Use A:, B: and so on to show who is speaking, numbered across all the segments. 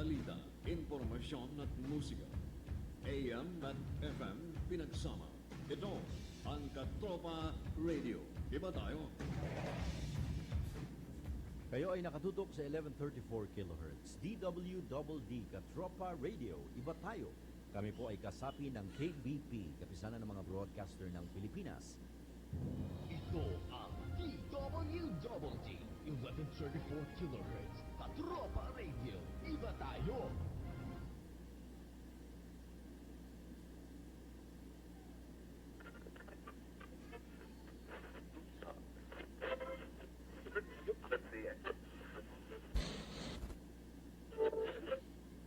A: balita, impormasyon at musika. AM at FM pinagsama. Ito ang Katropa Radio. Iba tayo.
B: Kayo ay nakatutok sa 1134 kHz DWDD Katropa Radio. Iba tayo. Kami po ay kasapi ng KBP, kapisanan ng mga broadcaster ng Pilipinas.
C: Ito ang DWDD 1134 kHz Katropa Radio. Iba tayo.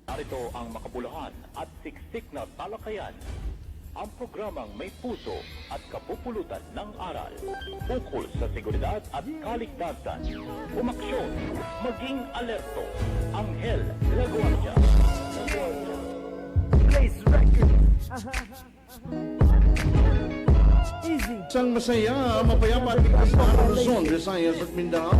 D: Narito ang makabuluhan at siksik na talakayan. Ang programang may puso at kapupulutan ng aral. Ukol sa seguridad at kaligtasan. Umaksyon, maging alerto. Anghel de la Guardia.
E: Place record. Easy.
F: Isang masaya, mapayapa at ligtas na Luzon, Visayas at Mindanao.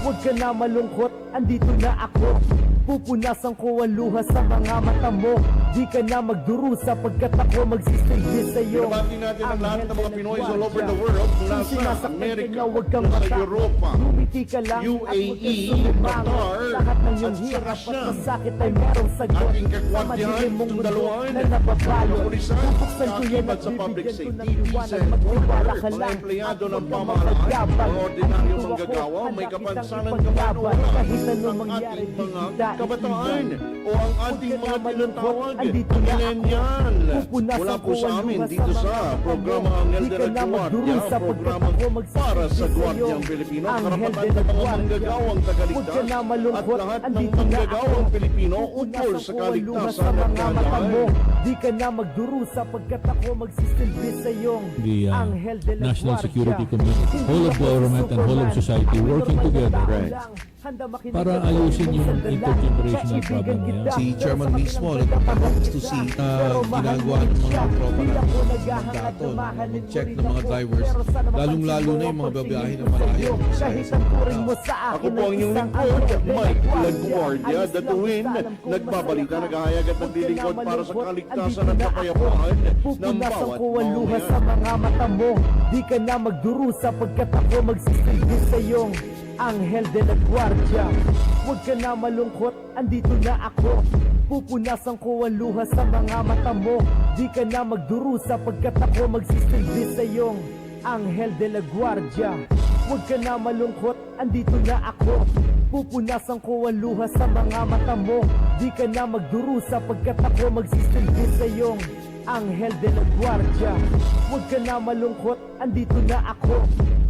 E: Huwag ka na malungkot, andito na ako. Pupunasan ko ang luha sa mga mata mo. Di ka na magdurusa pagkat ako magsisilbi sa'yo.
F: Pinabati natin ang lahat ng mga Pinoy all over the world. Nasa Amerika, nasa Europa, UAE, Qatar,
E: lahat ng iyong
F: at sa
E: hirap at
F: Russia.
E: masakit ay merong sagot.
F: Ating
E: Sa
F: kagwardiyahan,
E: madilim mong
F: itong
E: mundo
F: dalawan,
E: na nababayo.
F: kapulisan,
E: Bubuksan ko yan
F: kakibat
E: at
F: sa public
E: bibigyan ko
F: safety,
E: ng liwanag.
F: decent
E: Magtiwala
F: order,
E: ka
F: mga
E: lang.
F: empleyado
E: At
F: ng
E: huwag kang
F: pamahalaan,
E: mapagyabang.
F: mga ordinaryong
E: Andito ako,
F: manggagawa, may
E: handa kitang
F: kapansanan
E: ipaglaban.
F: kamano
E: Kahit anong
F: ang
E: mangyari,
F: ating
E: di
F: mga
E: kita
F: kabataan
E: iiwan.
F: o ang ating
E: Huwag ka
F: mga
E: na malungkot,
F: tinatawag
E: andito na ako.
F: millennial.
E: Pupunasan
F: Wala po
E: ko
F: sa
E: ang
F: amin
E: luha
F: dito
E: sa
F: sa
E: mga
F: programa
E: mata mo.
F: Anghel
E: Di
F: de
E: ka
F: la
E: na
F: Guardia,
E: magdurusa pagkat
F: programa
E: ako
F: para
E: magsisilbi
F: sa
E: sa'yo.
F: Gwardyang Pilipino,
E: Anghel
F: karapatan
E: de
F: ng
E: la
F: mga
E: Guardia.
F: manggagawang
E: Huwag
F: tagaligtas
E: ka na
F: at
E: malungkot,
F: lahat ng
E: andito na
F: manggagawang
E: ako.
F: Pilipino ukol
E: Pupunasan
F: sa
E: ko ang luha sa
F: kaligtasan at
E: mga mata mo.
F: kagayahan.
E: Di ka na magdurusa pagkat ako magsisilbi sa'yo.
G: The
E: Anghel de la
G: national
E: Guardia.
G: security community, whole of government and whole of society working together para ayusin yung intergenerational problem na yan.
H: Si Chairman mismo nagpaparoms to see ginagawa ng mga tropa ng mandato na mag-check ng mga drivers, lalong-lalo na yung mga babiyahe ng malayo.
F: Ako po ang inyong lingkod, Mike LaGuardia, Datuin, nagbabalita, naghahayag at naglilingkod para sa kaligtasan at kapayapaan ng bawat
E: luha sa
F: mamamayan.
E: mga mata mo. Di ka na magdurusa pagkat ako magsisilbi sa'yo. Anghel de la Guardia. Huwag ka na malungkot, andito na ako. Pupunasan ko ang luha sa mga mata mo. Di ka na magdurusa pagkat ako magsisilbi sa'yo. Anghel de la Guardia. Huwag ka na malungkot, andito na ako. Pupunasan ko ang luha sa mga mata mo. Di ka na magdurusa pagkat ako magsisilbi sa'yo. Anghel de la Guardia. Huwag ka na malungkot, andito na ako.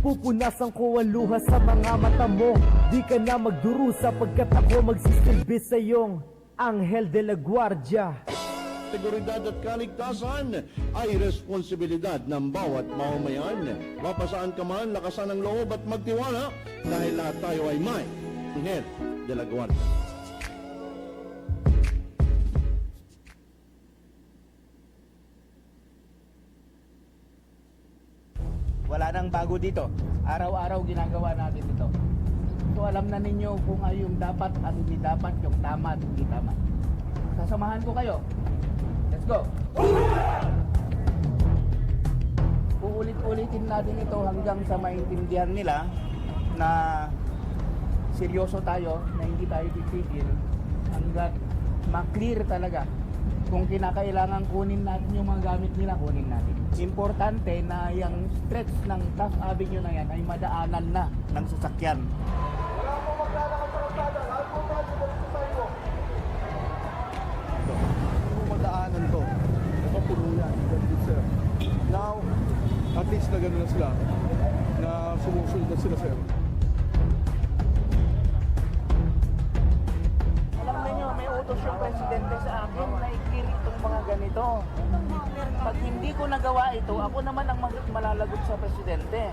E: Pupunasan ko ang luha sa mga mata mo. Di ka na magdurusa pagkat ako magsisilbi sa'yo. Anghel de la Guardia.
F: Seguridad at kaligtasan ay responsibilidad ng bawat mamamayan. Mapasaan ka man, lakasan ang loob at magtiwala dahil lahat tayo ay may Anghel de la Guardia.
I: Wala nang bago dito. Araw-araw ginagawa natin ito. So alam na ninyo kung ano yung dapat at hindi dapat, yung tama at hindi tama. Sasamahan ko kayo. Let's go! Uulit-ulitin natin ito hanggang sa maintindihan nila na seryoso tayo, na hindi tayo pipigil hanggang ma-clear talaga kung kinakailangan kunin natin yung mga gamit nila, kunin natin. Importante na yung stretch ng Taft Avenue na yan ay madaanan na ng sasakyan.
F: Wala po maglalakad sa kalsada, lahat po tayo sa sidewalk.
H: Madaanan to. Napapuno yan. Sir. Now, at least na gano'n na sila na sumusunod na sila, sir.
I: Alam niyo, may utos yung presidente sa akin na i-clear itong mga ganito. Pag hindi ko nagawa ito, ako naman ang malalagot sa presidente.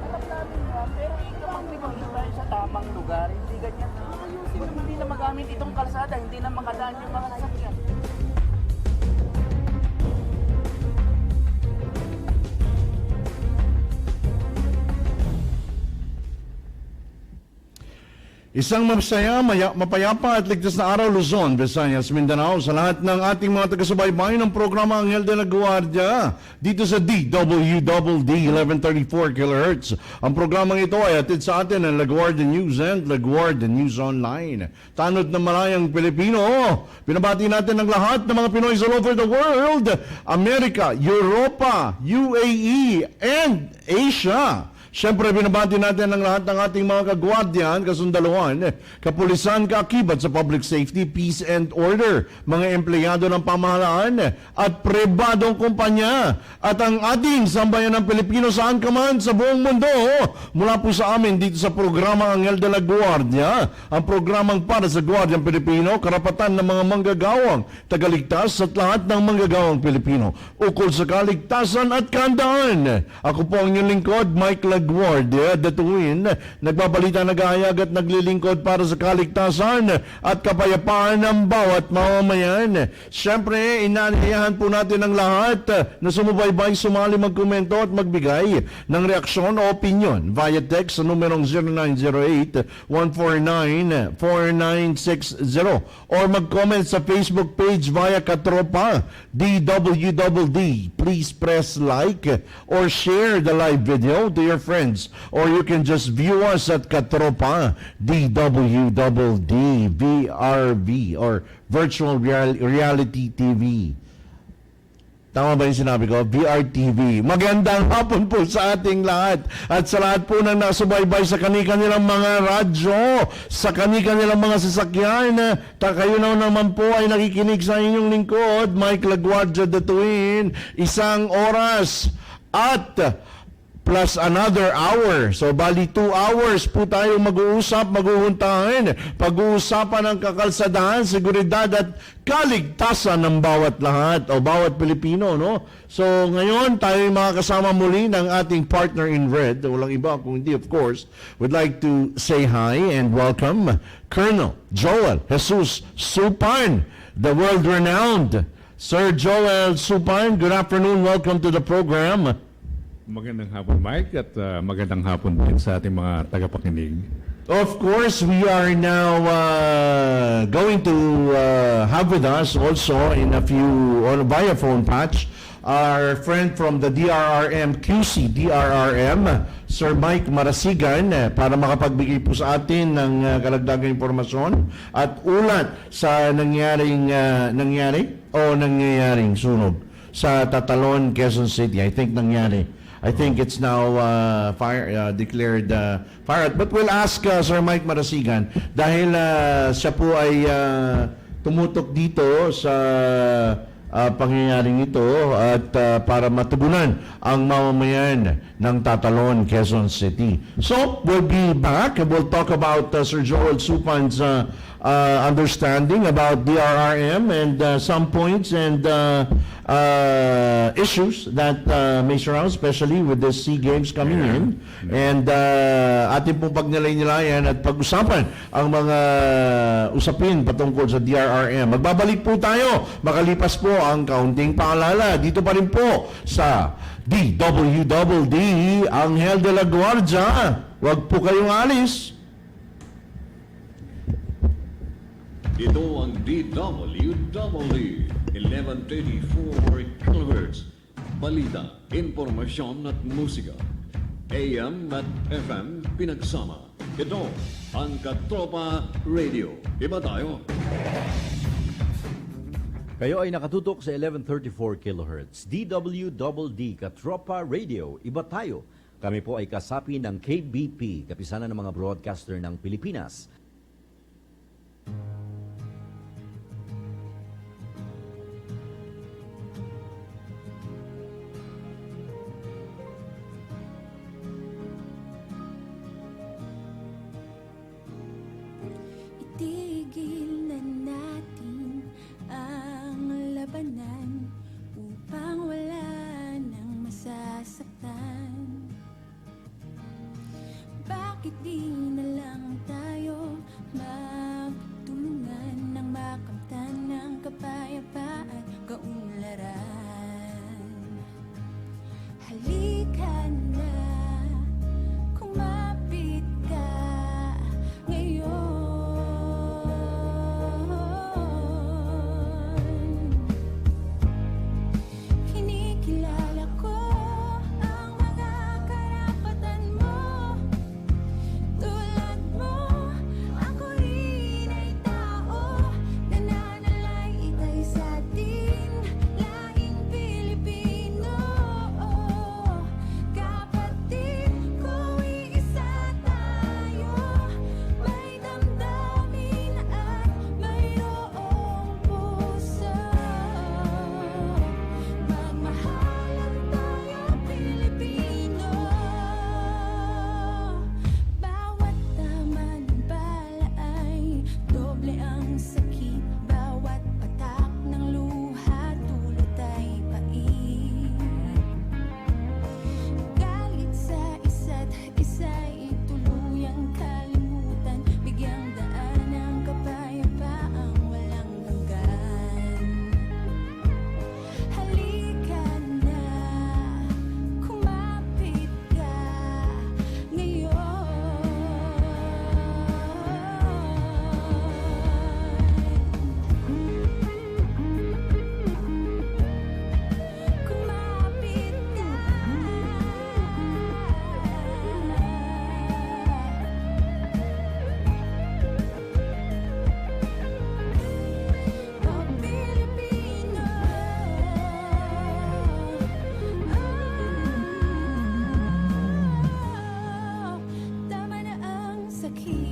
I: Alam namin yan, pero ikaw tayo sa tamang lugar, hindi ganyan. Hindi na magamit itong kalsada, hindi na makadaan yung mga sasakyan.
F: Isang mapayapa at ligtas na araw, Luzon, Visayas, Mindanao, sa lahat ng ating mga taga-subaybay ng programa Anghel de la Guardia dito sa DWDD 1134 kHz. Ang programang ito ay hatid sa atin ng LaGuardia News and LaGuardia News Online. Tanod ng malayang Pilipino, pinabati natin ang lahat ng mga Pinoy all over the world, Amerika, Europa, UAE, and Asia. Siyempre, binabati natin ang lahat ng ating mga kagwardiyan, kasundaluhan, kapulisan, kaakibat sa public safety, peace and order, mga empleyado ng pamahalaan at pribadong kumpanya at ang ating sambayan ng Pilipino saan ka man sa buong mundo. Mula po sa amin dito sa programa Anghel de la Guardia, ang programang para sa Gwardyang Pilipino, karapatan ng mga manggagawang tagaligtas at lahat ng manggagawang Pilipino ukol sa kaligtasan at kahandaan. Ako po ang inyong lingkod, Mike GUARDIA, Datuin, nagbabalita, nag-aayag at naglilingkod para sa kaligtasan at kapayapaan ng bawat mamamayan. Siyempre, inaanyayahan po natin ang lahat na sumubaybay, sumali, magkomento at magbigay ng reaksyon o opinion via text sa numerong 0908-149-4960 or mag-comment sa Facebook page via Katropang DWDD. Please press like or share the live video to your friends, or you can just view us at Katropang DWDD VRV or Virtual Reality TV. Tama ba yung sinabi ko? VRTV. Magandang hapon po sa ating lahat at sa lahat po ng nasubaybay sa kanilang mga radyo, sa kanilang mga sasakyan. Kayo na naman po ay nakikinig sa inyong lingkod, Mike LaGuardia Datuin, 1 oras at plus another hour. So, bali 2 hours po tayo mag-uusap, mag-uuntahin. Pag-uusapan ng kakalsadahan, seguridad at kaligtasan ng bawat lahat o bawat Pilipino, no? So, ngayon tayo makakasama muli ng ating partner in red. Walang iba kung hindi, of course. Would like to say hi and welcome Colonel Joel Jesus Supan, the world-renowned Sir Joel Supan. Good afternoon. Welcome to the program.
J: Magandang hapon, Mike, at magandang hapon din sa ating mga tagapakinig.
F: Of course, we are now going to have with us also in a few, on via phone patch, our friend from the DRRM, QC DRRM, Sir Mike Marasigan, para makapagbigay po sa atin ng kalagdagang informasyon at ulat sa nangyaring sunog sa Tatalon, Quezon City. I think it's now declared fire. But we'll ask Sir Mike Marasigan dahil siya po ay tumutok dito sa pangyayaring ito at para matugunan ang mamamayan ng Tatalon, Quezon City. So, we'll be back and we'll talk about Sir Joel Supan's understanding about DRRM and some points and issues that may surround, especially with the SEA Games coming in. And ating pong pagnilay-nilayan at pag-usapan ang mga usapin patungkol sa DRRM. Magbabalik po tayo, makalipas po ang kaunting paalala. Dito pa rin po sa DWDD Anghel de la Guardia. Huwag po kayong alis.
A: Ito ang DWDD 1134 kHz. Balita, impormasyon at musika. AM at FM pinagsama. Ito ang Katropa Radio. Iba tayo.
B: Kayo ay nakatutok sa 1134 kHz. DWDD Katropa Radio. Iba tayo. Kami po ay kasapi ng KBP, kapisanan ng mga broadcaster ng Pilipinas.
K: Itigil na natin ang labanan upang wala nang masasaktan. Bakit di na lang tayo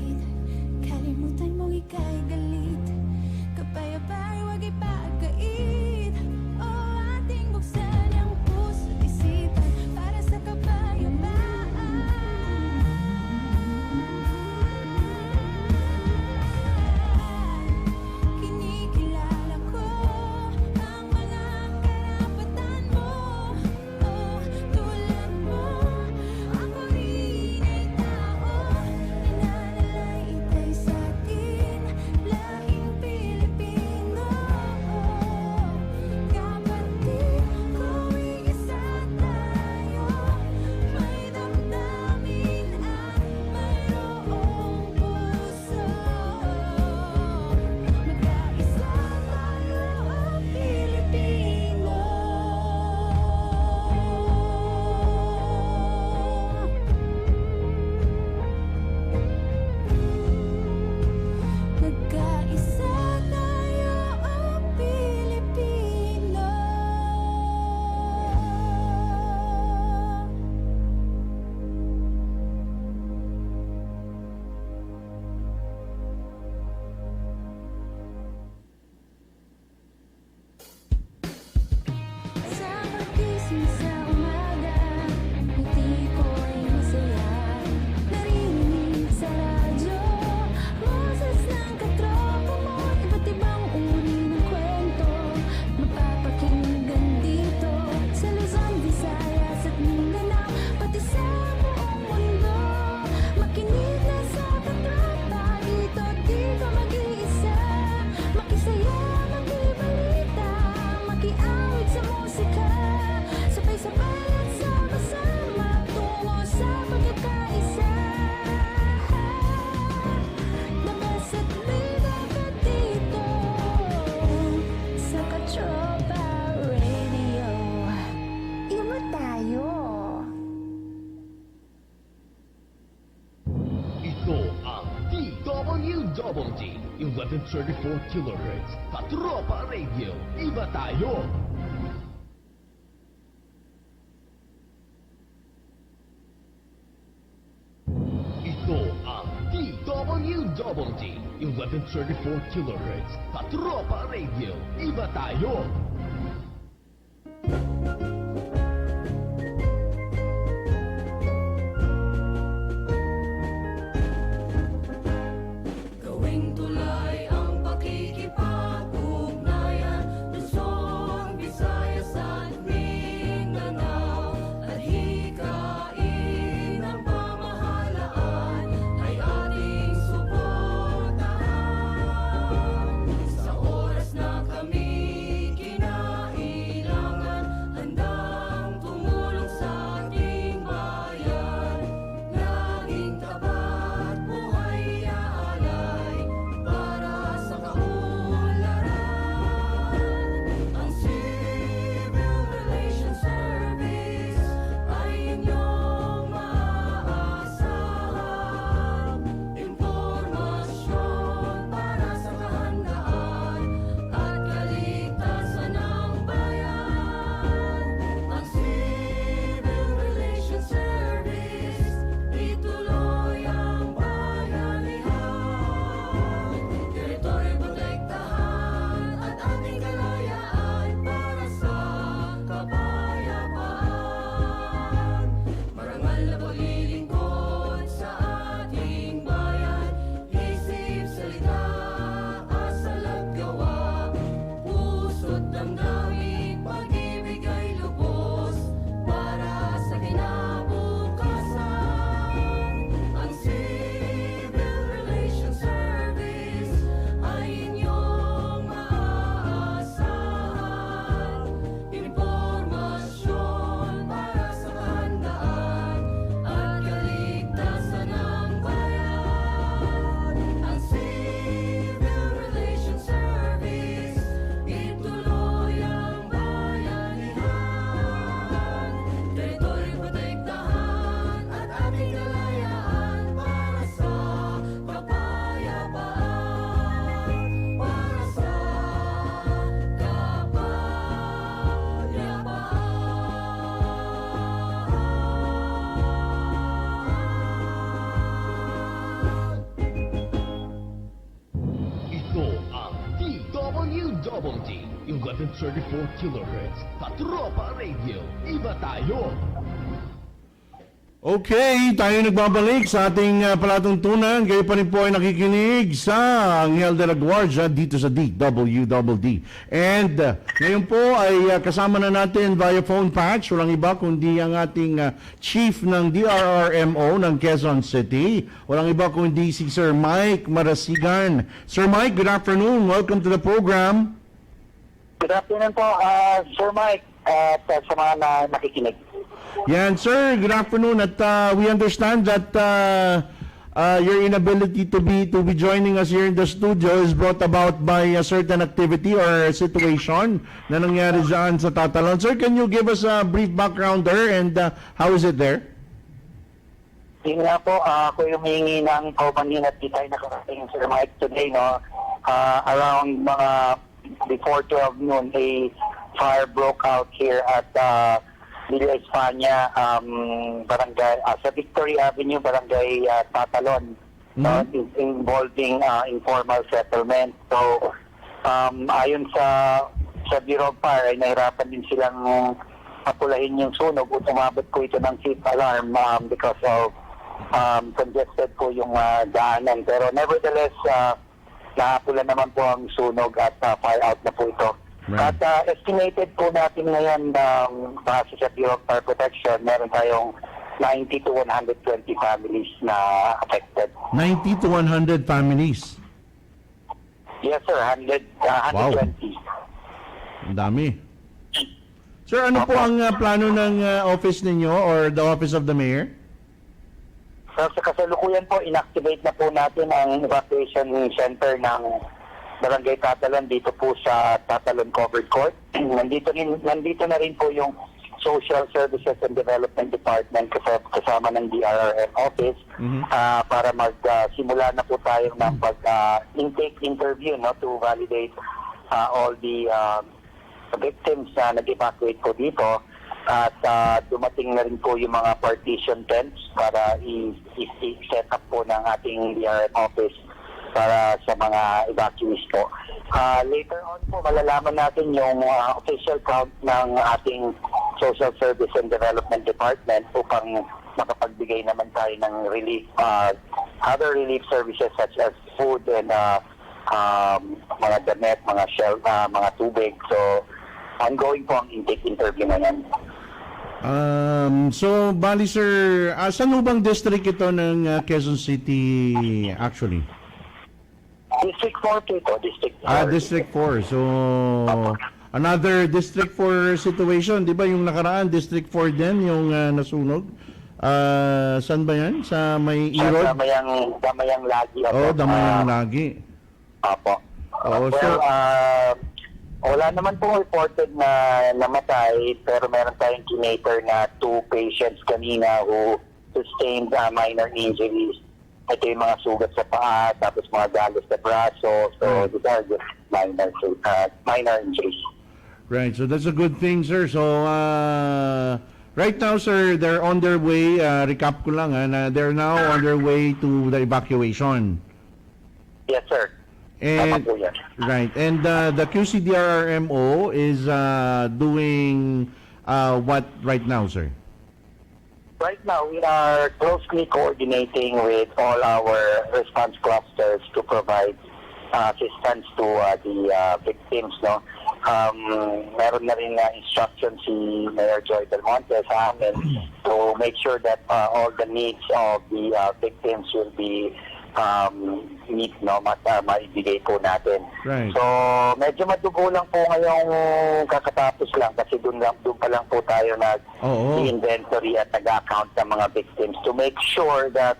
K: pilit. Kalimutan mong ika'y galit. Kapayapa'y huwag ipagkait. O ating buksan ang puso't isipan para sa kapayapaan. Kinikilala ko ang mga karapatan mo. Oh, tulad mo, ako rin ay tao. Nananalaytay sa atin, lahing Pilipino. Kapatid ko, iisa tayo. May damdamin at mayroong puso. Magkaisa tayo ang Pilipino. Magkaisa tayo ang Pilipino. Sa pagising sa umaga, ngiti ko'y masaya. Narinig sa radyo, boses ng katropa mo. Iba't ibang uri ng kwento, mapapakinggan dito. Sa Luzon, Visayas at Mindanao, pati sa buong mundo. Makinig na sa katropa, dito di ka mag-iisa. Makisaya, makibalita, makiawit sa musika. Sabay-sabay at sama-sama tungo sa pagkakaisa. Labas at bida ka dito sa Katropa Radio. Iba tayo.
C: Ito ang DWDD 1134 kHz Katropa Radio. Iba tayo! Ito ang DWDD 1134 kHz Katropa Radio. Iba tayo!
K: Gawing tulay ang pakikipag-ugnayan, Luzon, Visayas at Mindanao. At hikain ang pamahalaan ay ating suportahan. Sa oras na kami kinakailangan,
C: D, 1134 kilohertz. Katropa Radio, iba tayo!
F: Okay, tayo nagbabalik sa ating palatuntunan. Kayo pa rin po ay nakikinig sa Anghel de la Guardia dito sa DWDD. And ngayon po ay kasama na natin via phone patch, walang iba kundi ang ating chief ng DRRMO ng Quezon City. Walang iba kundi si Sir Mike Marasigan. Sir Mike, good afternoon. Welcome to the program.
L: Good afternoon po, Sir Mike, at sa mga nakikinig.
F: Yan, sir. Good afternoon. At we understand that your inability to be joining us here in the studio is brought about by a certain activity or a situation na nangyari dyan sa Tatalon. Sir, can you give us a brief background there and how is it there?
L: Yun nga po, ako yung humingi ng kaumanhin at di tayo nakarating, Sir Mike, today, no? Around before 12 noon, a fire broke out here at Villa España, barangay, sa Victory Avenue, barangay Tatalon, involving informal settlement. So, ayon sa Bureau of Fire, ay nahirapan din silang mapulahin yung sunog at umabot po ito ng fifth alarm because of congested po yung daanan. Pero nevertheless, napula naman po ang sunog at fire out na po ito.
F: Right.
L: At estimated po natin ngayon base sa Bureau of Fire Protection, meron tayong 90 to 120 families na affected.
F: 90 to 100 families.
L: Yes, sir. 120.
F: Ang dami. Sir, ano po ang plano ng office ninyo or the office of the mayor?
L: So, sa kasalukuyan po, inactivate na po natin ang evacuation center ng Barangay Tatalon dito po sa Tatalon Covered Court. nandito na rin po yung Social Services and Development Department kasama ng DRRM office para magsimula na po tayo ng intake interview, no, to validate all the victims na nag-evacuate po dito. At dumating na rin po yung mga partition tents para i-set up po ng ating DRRM office para sa mga evacuees po. Later on po, malalaman natin yung official count ng ating Social Service and Development Department upang makapagbigay naman tayo ng relief, other relief services such as food and mga damit, mga tubig. So, ongoing po ang intake interview na yan.
F: So, bali sir, saan bang district ito ng Quezon City actually?
L: District 4 po ito, District 4.
F: District 4. So, another District 4 situation, di ba yung nakaraan, District 4 din, yung nasunog? Saan ba yan? Sa may Irod?
L: Damayang Lagi.
F: Damayang Lagi.
L: Apo. Wala naman po reported na namatay, pero meron tayong kinater na 2 patients kanina who sustained minor injuries. Ito yung mga sugat sa paa, tapos mga galos sa braso. So, these are just minor injuries.
F: Right, so that's a good thing, sir. So, right now, sir, they're on their way, recap ko lang, they're now on their way to the evacuation.
L: Yes, sir.
F: And, right, and the QCDRRMO is doing what right now, sir?
L: Right now, we are closely coordinating with all our response clusters to provide assistance to the victims. No, meron na rin instruction si Mayor Joy Del Monte sa amin to make sure that all the needs of the victims will be maibigay po natin.
F: Right.
L: So, medyo madugo lang po ngayong kakatapos lang kasi doon pa lang po tayo nag-inventory at nag-account ng mga victims to make sure that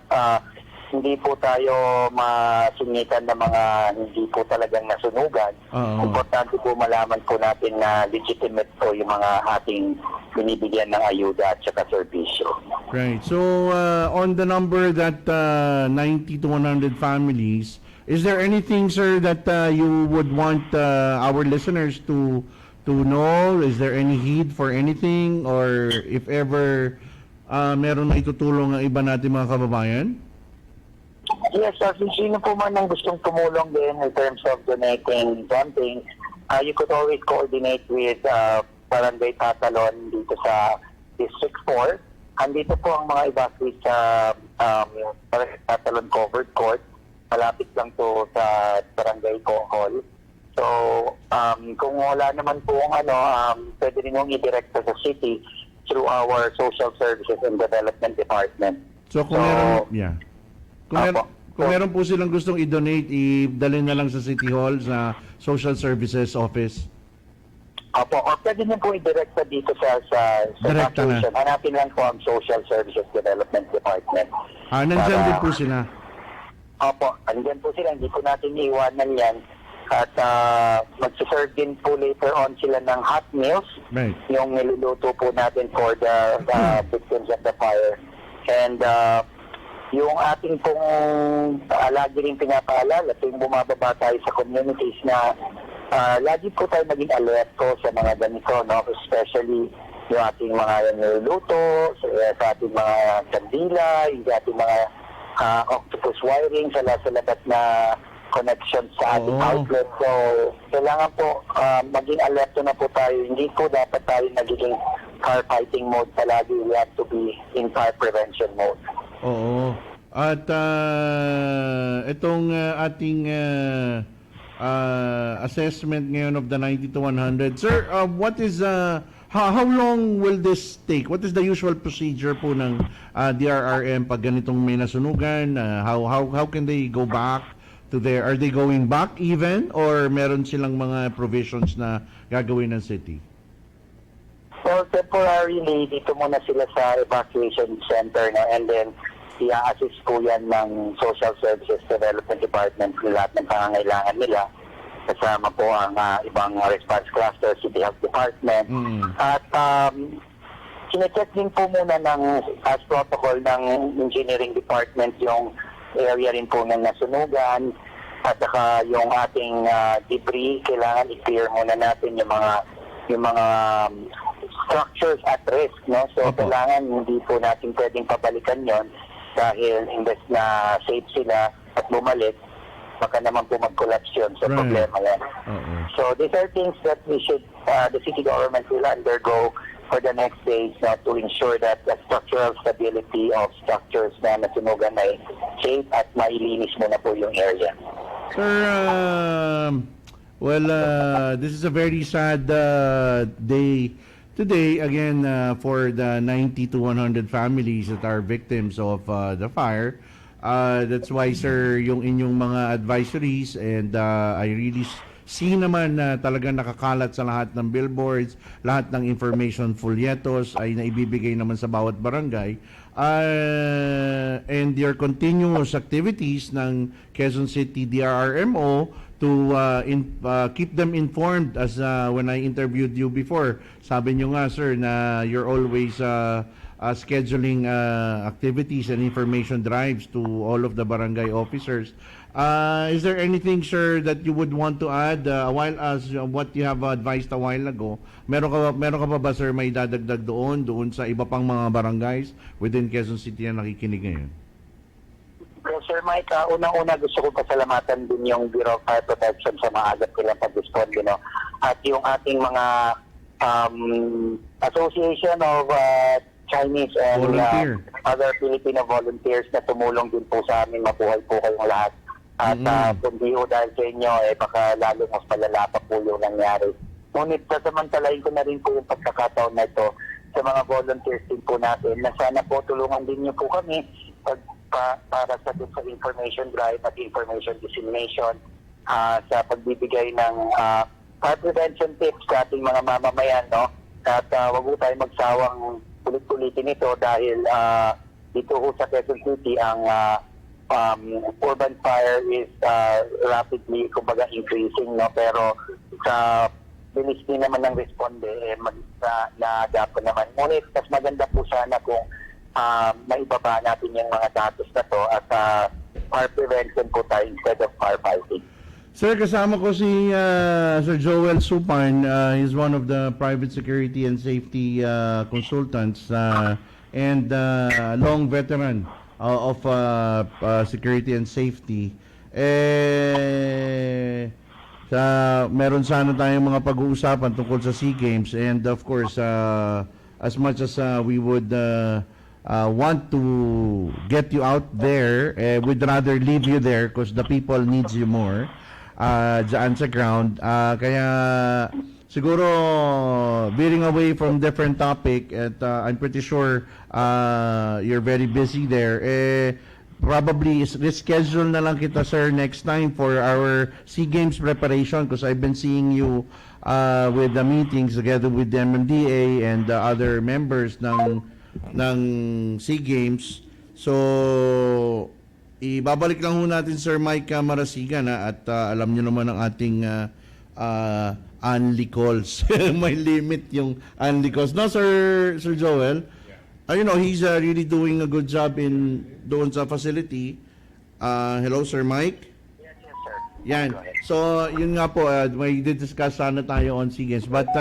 L: hindi po tayo masungitan ng mga hindi po talagang nasunugan. Importante po malaman po natin na legitimate po yung mga ating binibigyan ng ayuda at saka serbisyo.
F: Right. So, on the number that 90 to 100 families, is there anything, sir, that you would want our listeners to know? Is there any heed for anything? Or if ever meron na itutulong ang iba natin mga kababayan?
L: Yes, sir. Sino po man ang gustong tumulong din in terms of donating something, you could always coordinate with Barangay Tatalon dito sa District 4. Andito po ang mga evacuees sa Barangay Tatalon Covered Court. Malapit lang to sa Barangay Hall. So, kung wala naman po pwede rin yung i-direct sa city through our Social Services and Development Department.
F: So kung meron po silang gustong i-donate, i-dalhin na lang sa City Hall, sa Social Services Office.
L: Opo, o pwede nyo po i-direct sa dito sa
F: Direkta na.
L: evacuation. Hanapin lang po ang Social Services Development Department.
F: Nandyan din po sila.
L: Opo, andyan po sila. Hindi po natin iiwanan yan. At magsiserve din po later on sila ng hot meals.
F: Right.
L: Yung niluluto po natin for the victims of the fire. And yung ating pong lagi rin pinapaalala tuwing bumababa tayo sa communities na lagi po tayo maging alerto sa mga ganito, no? Especially yung ating mga niluluto, sa ating mga kandila, yung ating mga octopus wiring sa labas na connections sa ating outlet. So, kailangan po maging alerto na po tayo. Hindi po dapat tayo nagiging firefighting mode palagi. We have to be in fire prevention mode.
F: Oo. At itong ating assessment ngayon of the 90 to 100. Sir, what is how long will this take? What is the usual procedure po ng DRRM pag ganitong may nasunugan? How can they go back to there? Are they going back even or meron silang mga provisions na gagawin ng city?
L: Well, temporarily, dito muna sila sa evacuation center, no? And then i-assist po yan ng Social Services Development Department kung lahat ng pangangailangan nila. Kasama po ang ibang response cluster, City Health Department. At sinecheck din po muna ng as protocol ng Engineering Department yung area rin po ng nasunugan at saka yung ating debris. Kailangan i-clear muna natin yung mga structures at risk, no? So kailangan hindi po natin pwedeng pabalikan yon dahil imbes na safe sila at bumalik, baka naman po mag-collapse yun. So problema yan. So these are things that we should, the city government will undergo for the next days to ensure that the structural stability of structures na nasunugan ay safe at mailinis mo na po yung area.
F: Sir, this is a very sad day today, again, for the 90 to 100 families that are victims of the fire. That's why, sir, yung inyong mga advisories, and I really see naman na talagang nakakalat sa lahat ng billboards, lahat ng information folietos ay naibibigay naman sa bawat barangay. And your continuous activities ng Quezon City DRRMO to keep them informed, as when I interviewed you before, sabi nyo nga, sir, na you're always scheduling activities and information drives to all of the barangay officers. Is there anything, sir, that you would want to add while as what you have advised a while ago? Meron ka pa ba, sir, may dadagdag doon sa iba pang mga barangays within Quezon City na nakikinig ngayon?
L: So, Sir Mike, unang-una gusto ko pasalamatan din yung Bureau of Fire Protection sa maagat nilang pag-respond, no? At yung ating mga Association of Chinese and other Filipino volunteers na tumulong din po sa amin. Mabuhay po kayong lahat. At kung di ho dahil sa inyo, baka lalo mas malala pa po yung nangyari. Ngunit sasamantalain ko na rin po yung pagkakataon na ito sa mga volunteers din po natin na sana po tulungan din niyo po kami para sa information drive at information dissemination sa pagbibigay ng fire prevention tips sa ating mga mamamayan, no? At wag po tayo magsawang ulit-ulitin ito dahil dito ho sa Quezon City ang urban fire is rapidly, kumbaga, increasing, no? Pero sa bilis din naman ng responde, na-adapt naman. Ngunit, mas maganda po sana kung maibaba natin yung mga datos na to at fire prevention po tayo instead of firefighting.
F: Sir, kasama ko si Sir Joel Supan. He's one of the private security and safety consultants and long veteran of security and safety. Meron sana tayong mga pag-uusapan tungkol sa SEA Games, and of course, as much as we would want to get you out there, we'd rather leave you there because the people needs you more dyan sa ground. Kaya siguro veering away from different topic, at I'm pretty sure you're very busy there. Probably reschedule na lang kita, sir, next time for our SEA Games preparation, because I've been seeing you with the meetings together with the MMDA and the other members ng SEA Games. So, ibabalik lang ho natin, Sir Mike Marasigan, at alam nyo naman ang ating unli calls. May limit yung unli calls. No, Sir Joel? You know, he's really doing a good job doon sa facility. Hello, Sir Mike?
L: Yes, sir.
F: Yan. So, yun nga po, may discuss sana tayo on SEA Games. But,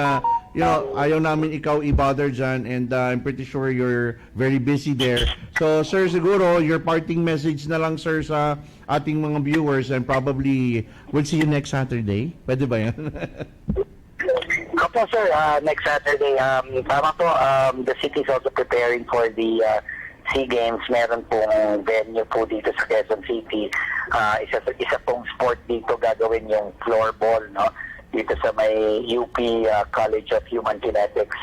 F: you know, ayaw namin ikaw i-bother dyan, and I'm pretty sure you're very busy there. So, sir, siguro, your parting message na lang, sir, sa ating mga viewers, and probably we'll see you next Saturday. Pwede ba yan?
L: Opo, sir, next Saturday. Tama po, the city is also preparing for the SEA Games. Meron pong venue po dito sa Quezon City. Isa pong sport dito gagawin yung floorball, no? Dito sa may UP College of Human Kinetics.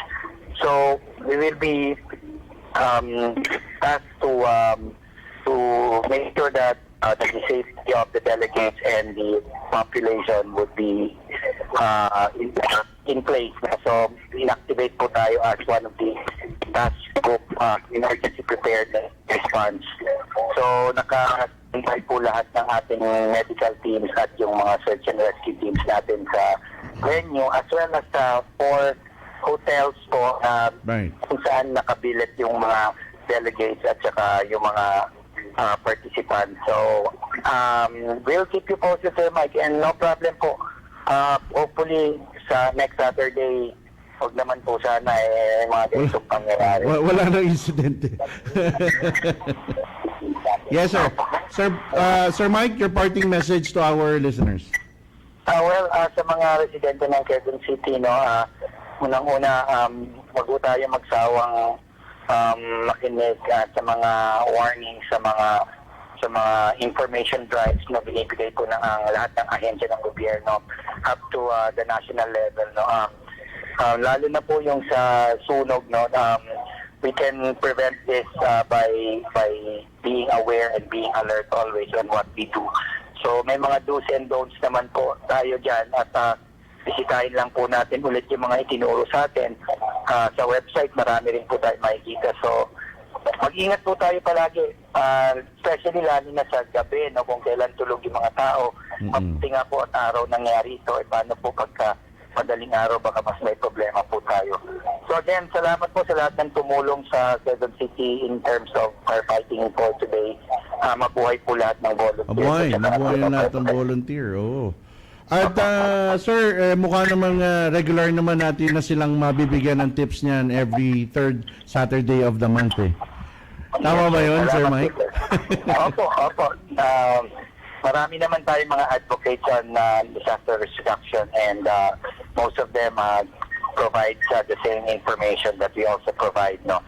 L: So, we will be asked to make sure that the safety of the delegates and the population would be in place. So, inactivate po tayo as one of the task group emergency preparedness response. So, naka-invite po lahat ng ating medical teams at yung mga search and rescue teams natin sa venue, as well as sa 4 hotels po kung saan nakabilet yung mga delegates at saka yung mga participants. So, we'll keep you posted, Sir Mike, and no problem po. Hopefully, sa next Saturday, huwag naman po sana mga ganitong pangyayari.
F: Wala nang insidente. Yes, sir. Sir Mike, your parting message to our listeners.
L: Well, sa mga residente ng Quezon City, no, unang-una, wag po tayo magsawang makinig sa mga warnings, sa mga information drives na binibigay po ng lahat ng ahensya ng gobyerno up to the national level, no. Lalo na po yung sa sunog, no, we can prevent this by being aware and being alert always on what we do. So may mga do's and don'ts naman po tayo dyan, at bisitahin lang po natin ulit yung mga itinuro sa atin. Sa website, marami rin po tayo makikita. So, mag-ingat po tayo palagi, especially lalo na sa gabi, no, kung kailan tulog yung mga tao. Pagti nga po at araw nangyari ito, paano po pagka madaling araw, baka mas may problema po tayo. So again, salamat po sa lahat ng tumulong sa Quezon City in terms of firefighting for today. Mabuhay po lahat ng volunteers.
F: Mabuhay na lahat ng volunteer, oo. At sir, mukha namang regular naman natin na silang mabibigyan ng tips niyan every third Saturday of the month, eh. Tama ba yun, Sir Mike?
L: Opo. Marami naman tayong mga advocates on disaster reduction, and most of them provide the same information that we also provide, no.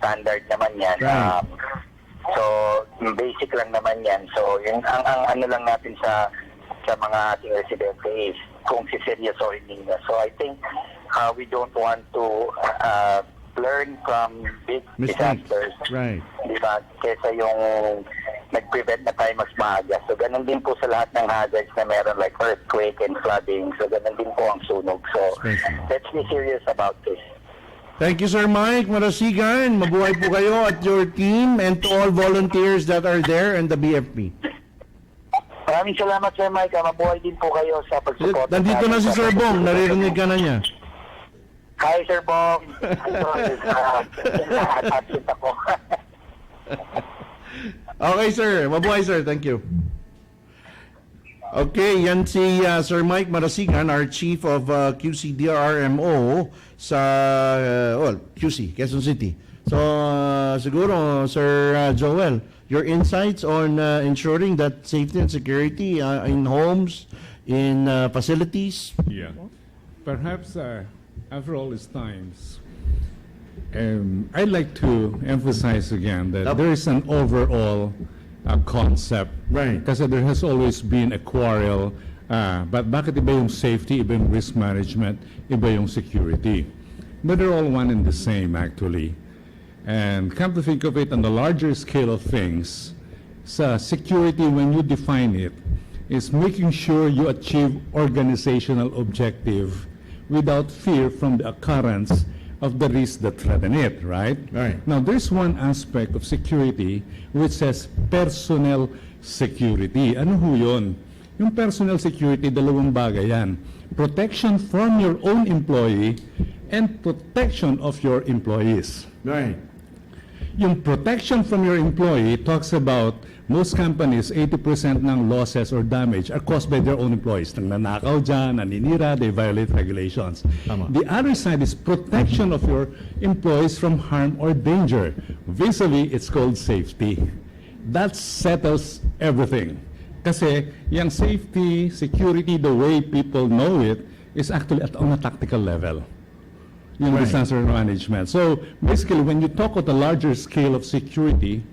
L: Standard naman yan.
F: Right.
L: So, basic lang naman yan. So, yung ang ano lang natin sa mga ating residente is kung siseryosohin nila. So, I think we don't want to learn from big disasters.
F: Right.
L: Diba? Kesa yung nag-prevent na tayo mas maaga. So, ganun din po sa lahat ng hazards na meron, like earthquake and flooding. So, ganun din po ang sunog. So, let's be serious about this.
F: Thank you, Sir Mike Marasigan. Mabuhay po kayo at your team, and to all volunteers that are there and the BFP.
L: Maraming salamat, Sir Mike. Mabuhay din po kayo sa pagsupport.
F: Nandito na si Sir Bong. Naririnig ka na niya.
L: Hi, Sir Bong. Absent ako.
F: Okay, sir. Mabuhay, sir. Thank you. Okay, yan si Sir Mike Marasigan, our Chief of QC-DRMO sa QC, Quezon City. So, siguro, Sir Joel, your insights on ensuring that safety and security in homes, in facilities.
J: Yeah. Perhaps after all these times, I'd like to emphasize again that there is an overall concept.
F: Right.
J: Kasi there has always been a quarrel. But bakit iba yung safety, iba yung risk management, iba yung security? But they're all one and the same, actually. And come to think of it, on the larger scale of things, sa security, when you define it, is making sure you achieve organizational objective without fear from the occurrence of the risks that threaten it, right?
F: Right.
J: Now, there's one aspect of security which says personnel security. Ano ho yun? Yung personnel security, dalawang bagay yan. Protection from your own employee and protection of your employees.
F: Right.
J: Yung protection from your employee talks about most companies, 80% ng losses or damage are caused by their own employees. Nananakaw dyan, naninira, they violate regulations.
F: Tama.
J: The other side is protection of your employees from harm or danger. Visually, it's called safety. That settles everything. Kasi yung safety, security, the way people know it, is actually on a tactical level. Yung
F: Right.
J: disaster management. So basically, when you talk at a larger scale of security,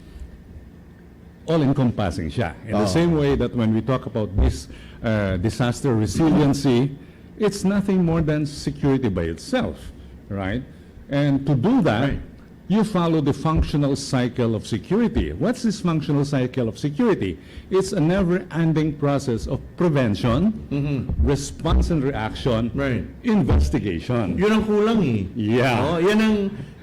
J: all-encompassing siya. In the same way that when we talk about this disaster resiliency, it's nothing more than security by itself, right? And to do that,
F: Right.
J: you follow the functional cycle of security. What's this functional cycle of security? It's a never-ending process of prevention, response and reaction,
F: Right.
J: investigation.
F: Yun ang kulang eh.
J: Yeah.
F: Oh, yan ang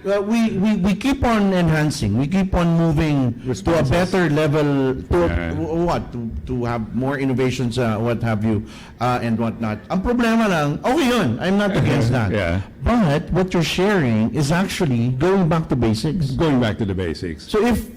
F: we keep on enhancing. We keep on moving to a
J: Responses.
F: better level to
J: Yeah.
F: to have more innovations, what have you, and whatnot. Ang problema lang, okay yun. I'm not against that.
J: Yeah.
F: But what you're sharing is actually going back to basics.
J: Going back to the basics.
F: So if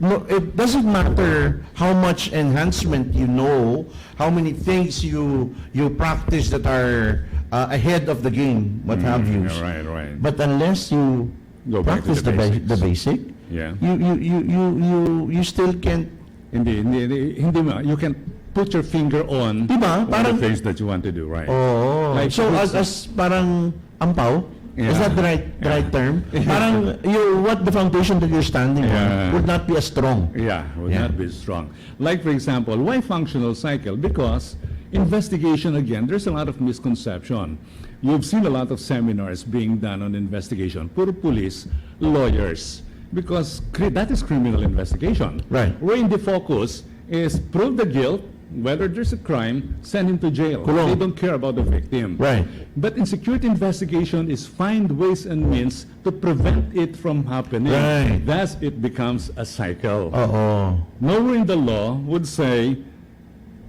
F: no, it doesn't matter how much enhancement you know, how many things you practice that are ahead of the game, what have you.
J: Right, right.
F: But unless you
J: Go back to
F: practice
J: the basics.
F: the basic,
J: Yeah.
F: you still can't.
J: Hindi mo, you can put your finger on
F: Diba?
J: the
F: Parang-
J: things that you want to do, right?
F: Oh,
J: Like,
F: so
J: for
F: as parang ampaw. Is
J: Yeah.
F: that the right term? Parang what the foundation that you're standing
J: Yeah.
F: on would not be as strong.
J: Yeah, would
F: Yeah.
J: not be strong. Like, for example, why functional cycle? Because investigation, again, there's a lot of misconception. You've seen a lot of seminars being done on investigation. Puro police, lawyers, because that is criminal investigation.
F: Right.
J: Wherein the focus is prove the guilt, whether there's a crime, send him to jail.
F: Kulong.
J: They don't care about the victim.
F: Right.
J: But in security investigation is find ways and means to prevent it from happening.
F: Right.
J: Thus, it becomes a cycle.
F: Oo.
J: Nowhere in the law would say,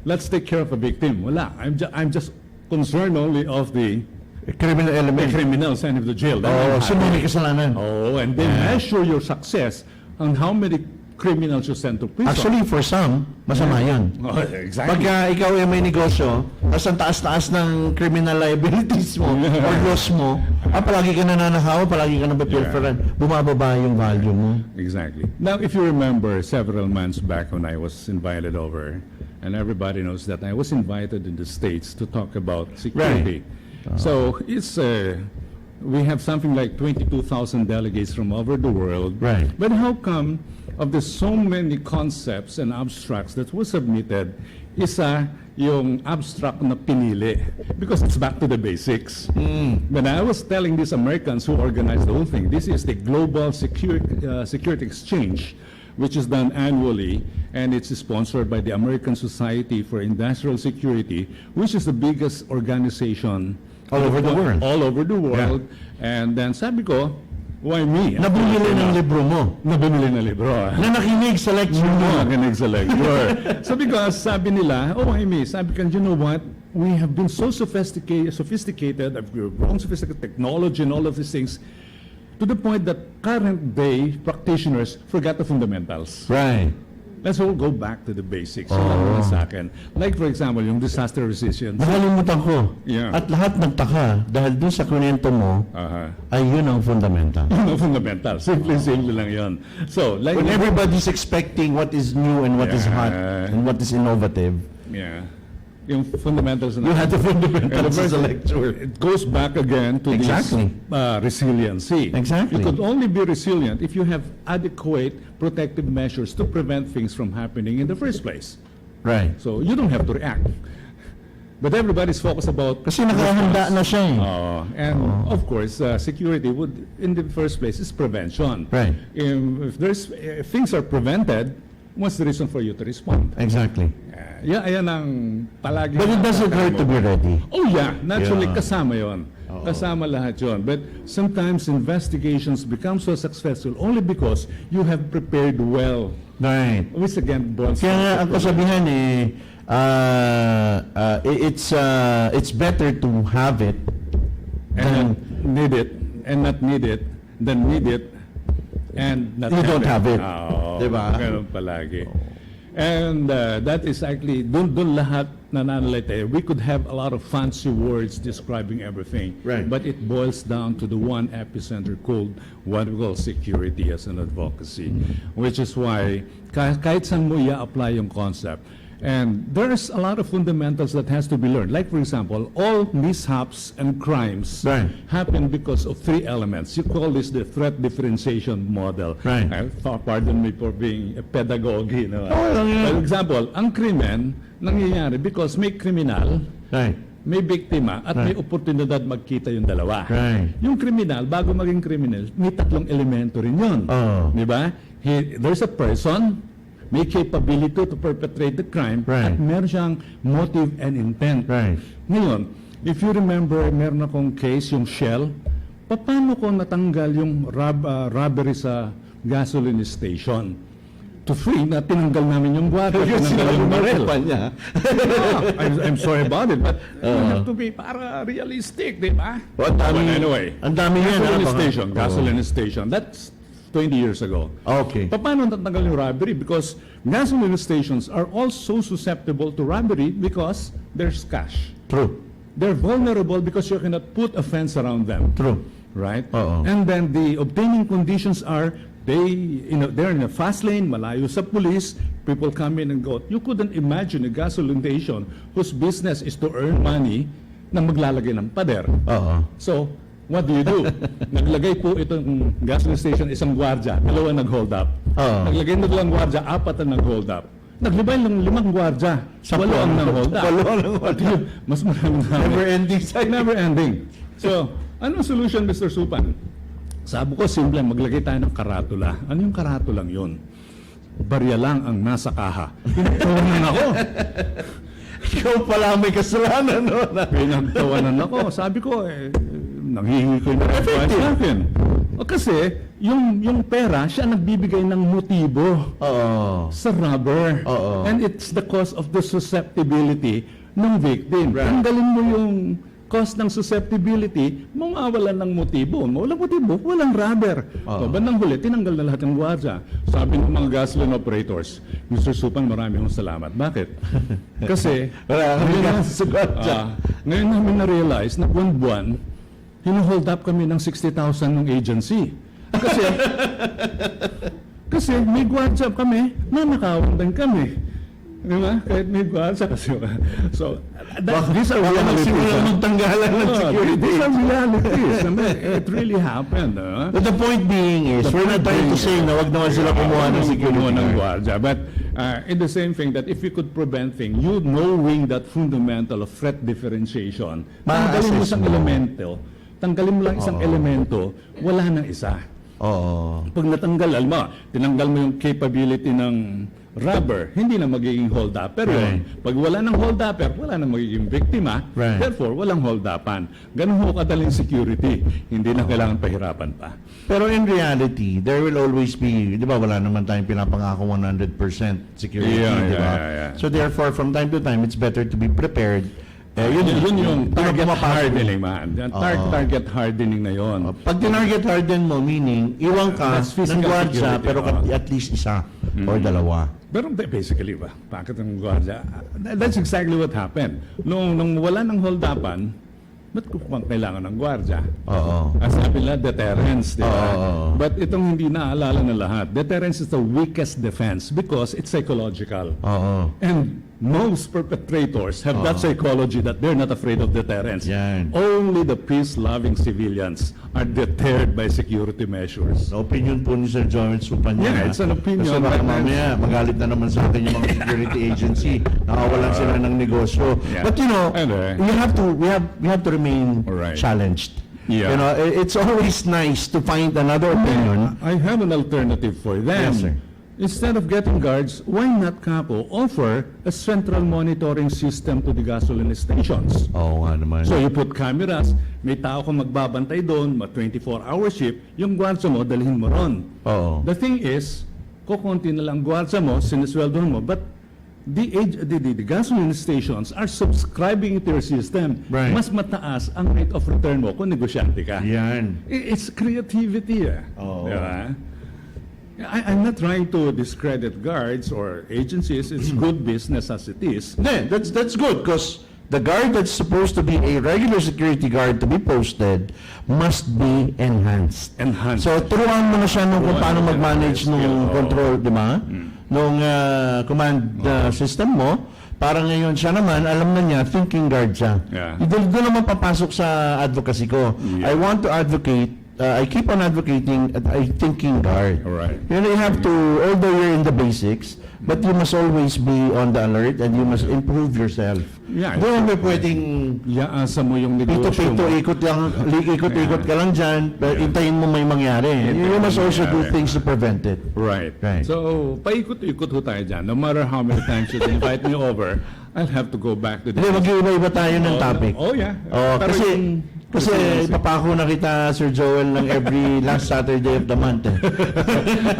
J: let's take care of a victim. Wala. I'm just concerned only of the
F: Criminal element.
J: criminal, send him to jail.
F: Oh, sino may kasalanan?
J: Oh, and then measure your success on how many criminals you send to prison.
F: Actually, for some, masama yan.
J: Oh, exactly.
F: Pagka ikaw ay may negosyo, tapos ang taas-taas ng criminal liabilities mo or loss mo, palagi ka nananakaw, palagi ka napapilferan, bumababa yung value mo.
J: Exactly. Now, if you remember several months back when I was invited over, and everybody knows that I was invited in the States to talk about security. So it's we have something like 22,000 delegates from over the world.
F: Right.
J: But how come of the so many concepts and abstracts that were submitted, isa yung abstract na pinili? Because it's back to the basics. When I was telling these Americans who organized the whole thing, this is the Global Security Exchange, which is done annually, and it's sponsored by the American Society for Industrial Security, which is the biggest organization
F: All over the world.
J: All over the world. And then sabi ko, why me?
F: Nabumili ng libro mo.
J: Nabumili ng libro.
F: Na nakinig sa lecture mo.
J: Nakinig sa lecture. So because sabi nila, oh, why me? Sabi ko, you know what? We have been so sophisticated, we've grown sophisticated technology and all of these things, to the point that current day practitioners forgot the fundamentals.
F: Right.
J: Let's all go back to the basics. Yun lang naman sa akin. Like for example, yung disaster resilience.
F: Nakalimutan ko.
J: Yeah.
F: At lahat nagtaka dahil dun sa kwento mo, ay yun ang fundamental.
J: Yun ang fundamental. Simple lang yun. So, like
F: When everybody's expecting what is new and what is hot and what is innovative,
J: yeah. yung fundamentals na.
F: You had the fundamentals
J: And the
F: as a
J: first-
F: lecturer.
J: It goes back again to
F: Exactly.
J: this resiliency.
F: Exactly.
J: You could only be resilient if you have adequate protective measures to prevent things from happening in the first place.
F: Right.
J: So you don't have to react. But everybody's focused about
F: Kasi nakahanda na siya eh.
J: and of course, security would, in the first place, is prevention.
F: Right.
J: If things are prevented, what's the reason for you to respond?
F: Exactly.
J: Ayan ang palagi.
F: But it doesn't hurt to be ready.
J: Oh yeah, naturally
F: Yeah.
J: kasama yon. Kasama lahat yon. But sometimes investigations become so successful only because you have prepared well.
F: Right.
J: Which again boils
F: Kaya nga
J: down
F: ang
J: to-
F: kasabihan it's better to have it
J: and need it and not need it than need it and not
F: You don't have it.
J: Diba? Ganun palagi. And that is actually, dun lahat nananalite. We could have a lot of fancy words describing everything.
F: Right.
J: But it boils down to the one epicenter called what we call security as an advocacy. Which is why, kahit saan mo i-apply yung concept, and there's a lot of fundamentals that has to be learned. Like, for example, all mishaps and crimes
F: Right.
J: happen because of three elements. You call this the threat differentiation model.
F: Right.
J: Pardon me for being a pedagogy. No?
F: lang yan.
J: For example, ang krimen nangyayari because may kriminal,
F: Right.
J: may biktima, at may
F: Right.
J: oportunidad magkita yung dalawa.
F: Right.
J: Yung kriminal, bago maging kriminal, may tatlong elemento rin yun.
F: Oo.
J: Di ba? There's a person, may capability to perpetrate the crime,
F: Right.
J: at meron siyang motive and intent.
F: Right.
J: Ngayon, if you remember, meron akong case, yung Shell, paano ko natanggal yung robbery sa gasoline station? To free, na tinanggal namin yung guardia, tinanggal yung barrel.
F: niya.
J: I'm sorry about it, but we have to be para realistic, di ba?
F: Ang dami,
J: Well, anyway,
F: ang dami yan.
J: gasoline station, that's 20 years ago.
F: Okay.
J: Paano natanggal yung robbery? Because gasoline stations are also susceptible to robbery because there's cash.
F: True.
J: They're vulnerable because you cannot put a fence around them.
F: True.
J: Right?
F: Oo.
J: And then the obtaining conditions are they're in a fast lane, malayo sa police, people come in and go. You couldn't imagine a gasoline station whose business is to earn money na maglalagay ng pader.
F: Oo.
J: So, what do you do? Naglagay po itong gasoline station isang gwardya, dalawa nag-hold up.
F: Oo.
J: Naglagay na dalawang gwardya, apat na nag-hold up. Naglibay lang 5 gwardya, 8 ang nag-hold up.
F: 8 ang nag-hold up.
J: Mas maraming
F: Never ending
J: Never ending. So, anong solution, Mr. Supan? Sabi ko, simple, maglagay tayo ng karatula. Ano yung karatulang yun? Barya lang ang nasa kaha. Pinagtawanan ako.
F: Ikaw pala may kasalanan, no?
J: Pinagtawanan ako. Sabi ko, nanghihingi ko yung advice sa akin. O kasi, yung pera, siya nagbibigay ng motibo sa robber. And it's the cause of the susceptibility ng victim. Tanggalin mo yung cause ng susceptibility, mawawalan ng motibo. Walang motibo, walang robber. So, bandang huli, tinanggal na lahat ng gwardya. Sabi ng mga gasoline operators, Mr. Supang, marami akong salamat. Bakit? Kasi, ngayon namin na-realize na buwan-buwan, hinu-hold up kami ng 60,000 ng agency. Kasi may gwardya kami, nanakawan din kami. Di ba? Kahit may gwardya kasi. So, these are realities.
F: Magtanggalan ng security.
J: These are realities. It really happened.
F: But the point being is, we're not trying to say na wag naman sila kumuha ng security
J: ng
F: guard.
J: gwardya. But in the same thing that if you could prevent things, you knowing that fundamental of threat differentiation, tanggalin mo isang elemento, tanggalin mo lang isang elemento, wala nang isa. Pag natanggal, alam mo, tinanggal mo yung capability ng robber, hindi na magiging hold-upper yun. Pag wala ng hold-upper, wala na magiging biktima. Therefore, walang hold-upan. Ganun ho kadaling security. Hindi na kailangan pahirapan pa.
F: Pero in reality, there will always be, di ba, wala naman tayong pinapangako 100% security, di ba? So therefore, from time to time, it's better to be prepared.
J: Yun yung target hardening, man. Target hardening na yun.
F: Pag tinarget harden mo, meaning, iwan ka ng gwardya, pero at least isa or dalawa.
J: Pero basically ba, bakit ang gwardya? That's exactly what happened. Nung wala ng hold-upan, ba't kung kailangan ng gwardya? As sabi nila, deterrence, di ba? But itong hindi naaalala na lahat, deterrence is the weakest defense because it's psychological. And most perpetrators have that psychology that they're not afraid of deterrence.
F: Yan.
J: Only the peace-loving civilians are deterred by security measures.
F: Opinion po ni Sir Joel Supanya.
J: Yeah, it's an opinion.
F: Kasi baka mamaya, magalit na naman sa atin yung mga security agency. Nakawalan sila ng negosyo.
J: Yeah.
F: But you know,
J: Anyway.
F: we have to remain
J: Alright.
F: challenged.
J: Yeah.
F: You know, it's always nice to find another opinion.
J: I have an alternative for them.
F: Yes, sir.
J: Instead of getting guards, why not, Capo, offer a central monitoring system to the gasoline stations?
F: Oo nga naman.
J: So you put cameras, may tao kang magbabantay doon, 24-hour shift, yung gwardya mo, dalhin mo ron.
F: Oo.
J: The thing is, kukunti na lang gwardya mo, sinisweldohan mo, but the gasoline stations are subscribing to your system.
F: Right.
J: Mas mataas ang rate of return mo kung negosyante ka.
F: Yan.
J: It's creativity.
F: Oo.
J: Diba? I'm not trying to discredit guards or agencies. It's good business as it is.
F: Then that's good because the guard that's supposed to be a regular security guard to be posted must be enhanced.
J: Enhanced.
F: So turuan mo na siya nung kung paano mag-manage nung control, di ba? Nung command system mo. Para ngayon siya naman, alam na niya, thinking guard siya.
J: Yeah.
F: Doon naman papasok sa advocacy ko.
J: Yeah.
F: I want to advocate, I keep on advocating a thinking guard.
J: Right.
F: You have to, although you're in the basics, but you must always be on the alert and you must improve yourself.
J: Yeah,
F: Doon may pwedeng
J: yaasa mo yung negosyo
F: pito-pito,
J: mo.
F: ikot ka lang dyan, pero hintayin mo may mangyari. You must also do things to prevent it.
J: Right.
F: Right.
J: So, paikot-ikot ho tayo dyan. No matter how many times you invite me over, I'll have to go back to this.
F: Hindi, mag-iiba-iba tayo ng topic.
J: Oh, yeah.
F: Oh,
J: Pero
F: kasi papako na kita, Sir Joel, ng every last Saturday of the month.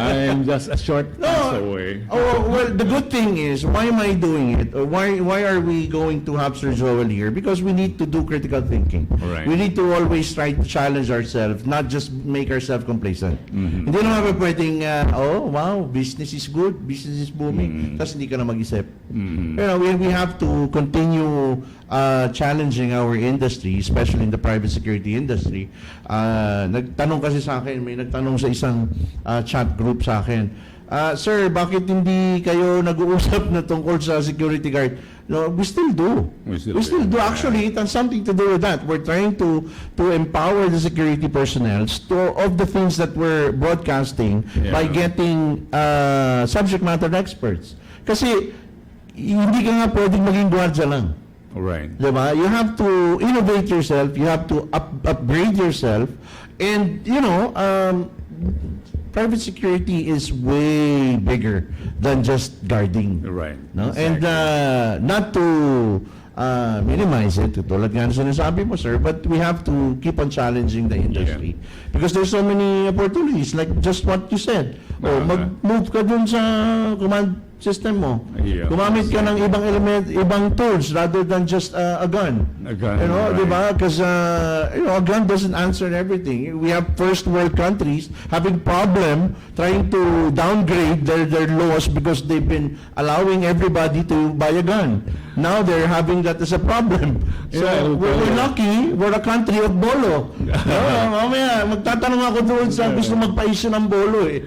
J: I'm just a short pass away.
F: Oh, well, the good thing is, why am I doing it? Or why are we going to have Sir Joel here? Because we need to do critical thinking.
J: Right.
F: We need to always try to challenge ourselves, not just make ourselves complacent. Hindi naman pwedeng, oh, wow, business is good, business is booming, tapos hindi ka na mag-isip. You know, we have to continue challenging our industry, especially in the private security industry. Nagtanong kasi sa akin, may nagtanong sa isang chat group sa akin, Sir, bakit hindi kayo nag-uusap na tungkol sa security guard? No, we still do. We still do. Actually, it has something to do with that. We're trying to empower the security personnel of the things that we're broadcasting by getting subject matter experts. Kasi hindi ka nga pwedeng maging gwardya lang.
J: Right.
F: Diba? You have to innovate yourself, you have to upgrade yourself, and you know, private security is way bigger than just guarding.
J: Right.
F: No?
J: Exactly.
F: And not to minimize it, tulad nga na sinasabi mo, sir, but we have to keep on challenging the industry. Because there's so many opportunities, like just what you said. Mag-move ka dun sa command system mo.
J: Yeah.
F: Gumamit ka ng ibang element, ibang tools rather than just a gun.
J: A gun,
F: You know,
J: right.
F: di ba? Because you know, a gun doesn't answer everything. We have first world countries having problem trying to downgrade their laws because they've been allowing everybody to buy a gun. Now they're having that as a problem. So we're lucky, we're a country of bolo. Mamaya, magtatanong ako doon sa gusto magpa-issue ng bolo eh.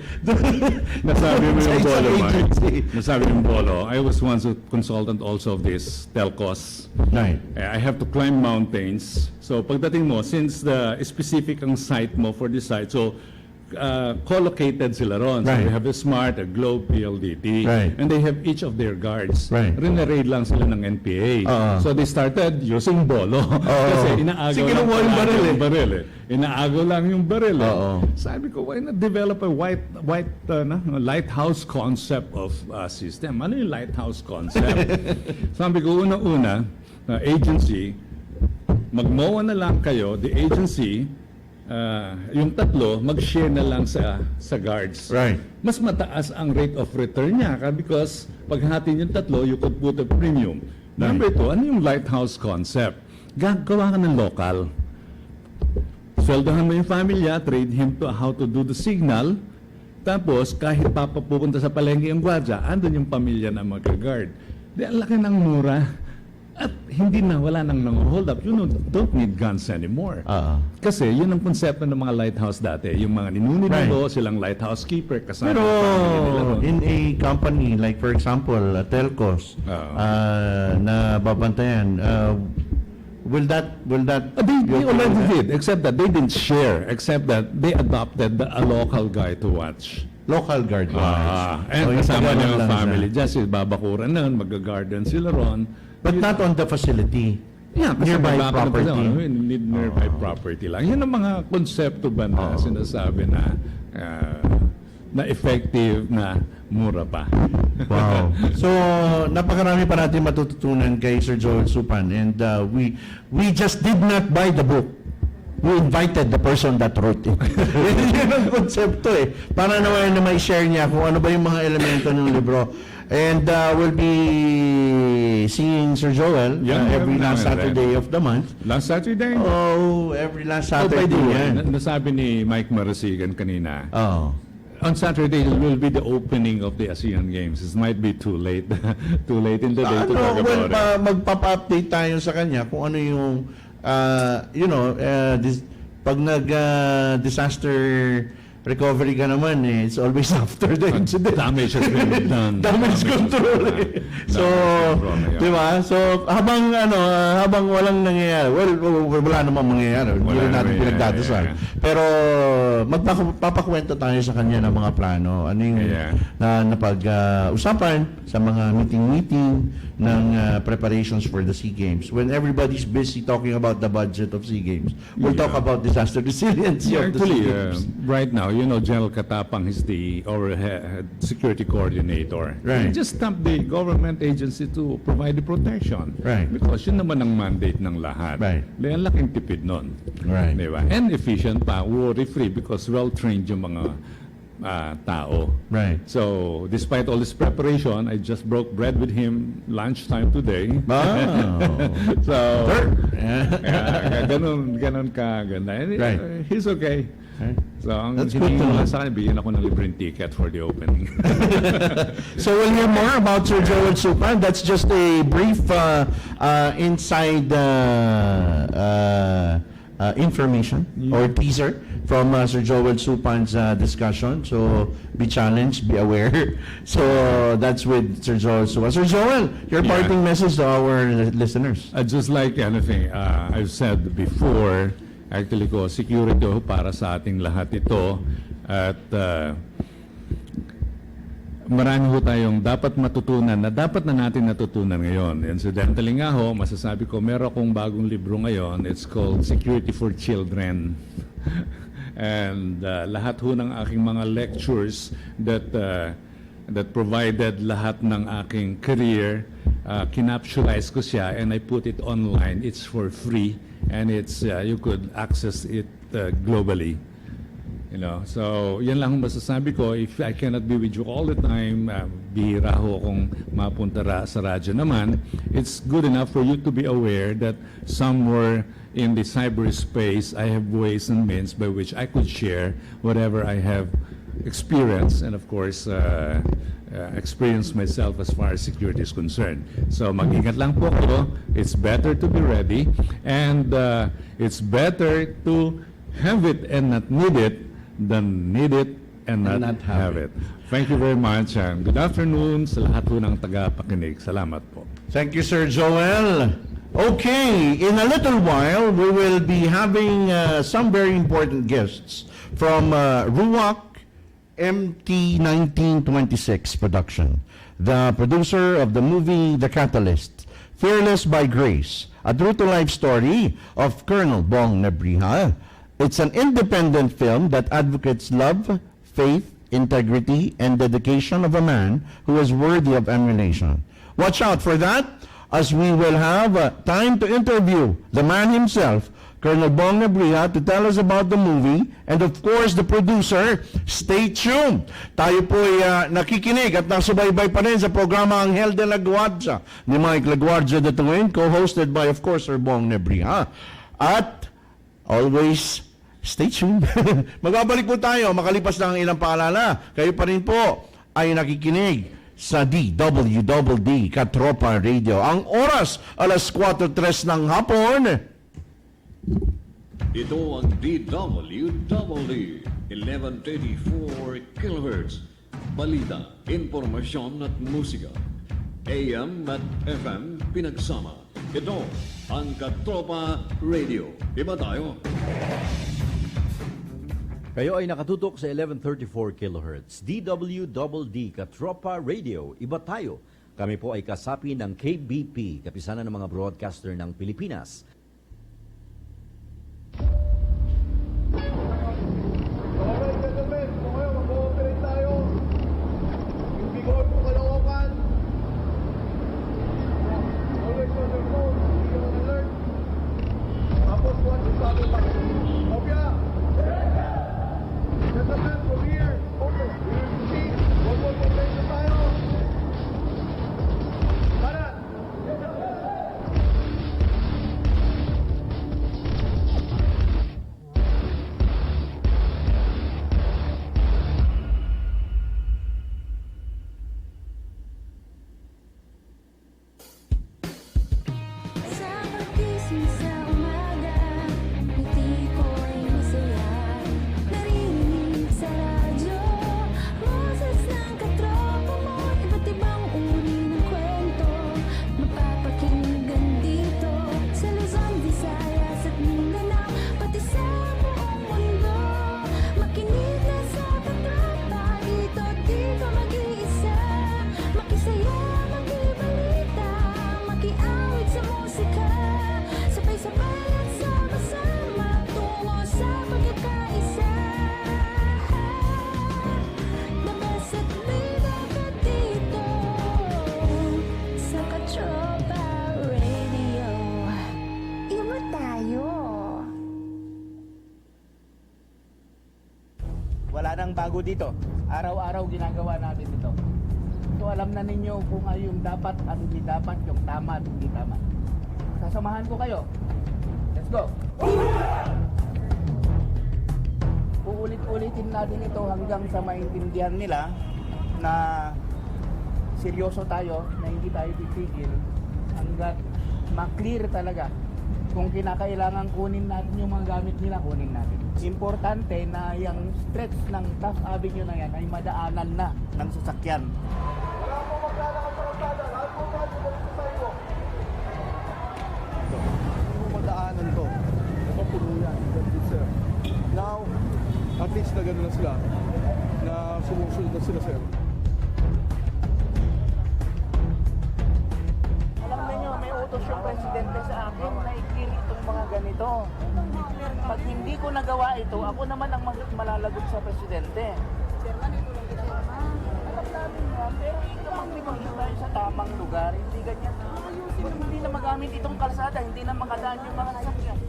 J: Nasabi mo yung
F: Sa
J: bolo,
F: agency.
J: Nasabi yung bolo. I was once a consultant also of this telcos.
F: Right.
J: I have to climb mountains. So pagdating mo, since the specific ang site mo for this site, so collocated sila ron. So
F: Right.
J: they have a SMART, a Globe, PLDT.
F: Right.
J: And they have each of their guards.
F: Right.
J: Rinaraid lang sila ng NPA. So they started using bolo. Kasi inaagaw
F: Sige,
J: lang
F: kinuha yung
J: palagi
F: baril eh.
J: yung baril eh. Inaagaw lang yung baril eh.
F: Oo.
J: Sabi ko, why not develop a lighthouse concept of system? Ano yung lighthouse concept? Sabi ko, una-una, agency, mag-MOA na lang kayo, the agency, yung tatlo, mag-share na lang sa guards.
F: Right.
J: Mas mataas ang rate of return niya because paghatin yung tatlo, you could put a premium. Number two, ano yung lighthouse concept? Gagawa ka ng local. Sweldohan mo yung pamilya, trade him to how to do the signal, tapos kahit papapupunta sa palengke yung gwardya, andun yung pamilya na mag-guard. Di, ang laki ng mura. At hindi na, wala nang hold up. You don't need guns anymore. Kasi yun ang konsepto ng mga lighthouse dati. Yung mga ninunod silang lighthouse keeper. Kasama
F: Pero
J: nila ron.
F: in a company, like for example, telcos, na babantayan, will that
J: They already did, except that they didn't share, except that they adopted a local guy to watch.
F: local guard wise?
J: And kasama niya
F: lang
J: yung family.
F: siya.
J: Just babakuran na, mag-garden sila ron.
F: But not on the facility.
J: Yeah, kasi
F: Nearby
J: may baka na
F: property.
J: pa sila, need nearby property lang. Yan ang mga konsepto ba na sinasabi na na effective na mura pa.
F: Wow. So, napakarami pa natin matututunan kay Sir Joel Supan, and we just did not buy the book. We invited the person that wrote it. Yan ang konsepto eh. Para naman na may share niya kung ano ba yung mga elemento ng libro. And we'll be seeing Sir Joel every last Saturday of the month.
J: Last Saturday?
F: Oh, every last Saturday.
J: Nasabi ni Mike Marasigan kanina.
F: On
J: Saturday will be the opening of the ASEAN Games. It might be too late. Too late in the day to talk about it.
F: Magpapa-update tayo sa kanya kung ano yung pag nag-disaster recovery ka naman it's always after the incident.
J: Damage has been done.
F: Damage control eh. So, di ba? So, habang walang nangyayari, wala namang mangyayari. Hindi rin natin pinagdadasal. Pero, magpapakwento tayo sa kanya ng mga plano. Ano yung napag-usapan sa mga meeting ng preparations for the SEA Games. When everybody's busy talking about the budget of SEA Games, we'll talk about disaster resiliency of the SEA Games.
J: Right now, General Katropang is the security coordinator.
F: Right.
J: He just stamped the government agency to provide the protection.
F: Right.
J: Because yun naman ang mandate ng lahat.
F: Right.
J: Ang laking tipid nun.
F: Right.
J: Diba? And efficient pa, worry-free because well-trained yung mga tao.
F: Right.
J: So, despite all this preparation, I just broke bread with him lunchtime today. So, ganun ka ganda. And he's okay. So, ang hindi lang sa akin, bigyan ako ng libreng ticket for the opening.
F: So, we'll hear more about Sir Joel Supan. That's just a brief inside information or teaser from Sir Joel Supan's discussion. So, be challenged, be aware. So, that's with Sir Joel Supan. Sir Joel, your parting message to our listeners.
J: Just like anything I've said before, actually security para sa ating lahat ito. At marami ho tayong dapat matutunan na dapat na natin natutunan ngayon. Incidentally nga masasabi ko, meron akong bagong libro ngayon. It's called Security for Children. And lahat ho ng aking mga lectures that provided lahat ng aking career, kinapsulize ko siya and I put it online. It's for free and it's you could access it globally. So yan lang ang masasabi ko. If I cannot be with you all the time, bihira ho kung mapunta sa radyo naman. It's good enough for you to be aware that somewhere in the cyberspace, I have ways and means by which I could share whatever I have experienced and of course experience myself as far as security is concerned. So mag-ingat lang po ako. It's better to be ready and it's better to have it and not need it than need it and not have it. Thank you very much and good afternoon sa lahat po ng tagapakinig. Salamat po.
F: Thank you, Sir Joel. Okay, in a little while, we will be having some very important guests from RUAC MT 1926 production, the producer of the movie The Catalyst, Fearless by Grace, a true-to-life story of Colonel Bong NEBRIJA. It's an independent film that advocates love, faith, integrity, and dedication of a man who is worthy of emulation. Watch out for that, as we will have time to interview the man himself, Colonel Bong NEBRIJA, to tell us about the movie, and of course, the producer. Stay tuned. Tayo po ay nakikinig at nasubaybay pa rin sa programa ANGHEL de la GUARDIA ni Mike LaGuardia Datuin, co-hosted by, of course, Sir Bong NEBRIJA. At always, stay tuned. Magbabalik po tayo, makalipas lang ang ilang paalala. Kayo pa rin po ay nakikinig sa DWDD Katropang Radio. Ang oras, alas 4:03 ng hapon.
A: Ito ang DWDD 1134 kHz. Balita, impormasyon at musika. AM at FM pinagsama. Ito ang Katropa Radio. Iba tayo.
B: Kayo ay nakatutok sa 1134 kHz. DWDD Katropa Radio. Iba tayo. Kami po ay kasapi ng KBP, Kapisanan ng mga Broadcaster ng Pilipinas.
M: Alright, gentlemen, kung kayo mag-ooperate tayo, yung bigor po Caloocan, always on your phone, be on alert. Tapos once you stop it back, Obya! Gentlemen, from here, open, we will proceed, one more formation tayo. Para!
K: Sa pagising sa umaga, ngiti ko'y masaya. Narinig sa radyo, boses ng katropa mo. Iba't ibang uri ng kwento, mapapakinggan dito. Sa Luzon, Visayas at Mindanao, pati sa buong mundo. Makinig na sa katropa, dito di ka mag-iisa. Makisaya, makibalita, makiawit sa musika. Sabay-sabay at sama-sama tungo sa pagkakaisa. The best at bida ka dito sa Katropa Radio. Iba tayo.
I: Wala nang bago dito. Araw-araw ginagawa natin ito. So alam na ninyo kung ano yung dapat at hindi dapat, yung tama at hindi tama. Sasamahan ko kayo. Let's go! Uulit-ulitin natin ito hanggang sa maintindihan nila na seryoso tayo, na hindi tayo titigil hanggat maklear talaga kung kinakailangan kunin natin yung mga gamit nila, kunin natin. Importante na yung stretch ng Taft Avenue na yan ay madaanan na ng sasakyan.
M: Wala po maglalakad sa kalsada, lahat po tayo balik sa sidewalk.
H: Yung madaanan to, napapuno yan, sir. Now, at least na gano'n na sila, na sumusunod na sila, sir.
I: Alam niyo, may utos yung presidente sa akin na i-clear itong mga ganito. Pag hindi ko nagawa ito, ako naman ang malalagot sa presidente. Alam namin yan, pero ikaw magpipagin tayo sa tamang lugar, hindi ganyan. Hindi na magamit itong kalsada, hindi na makadaan yung mga sasakyan.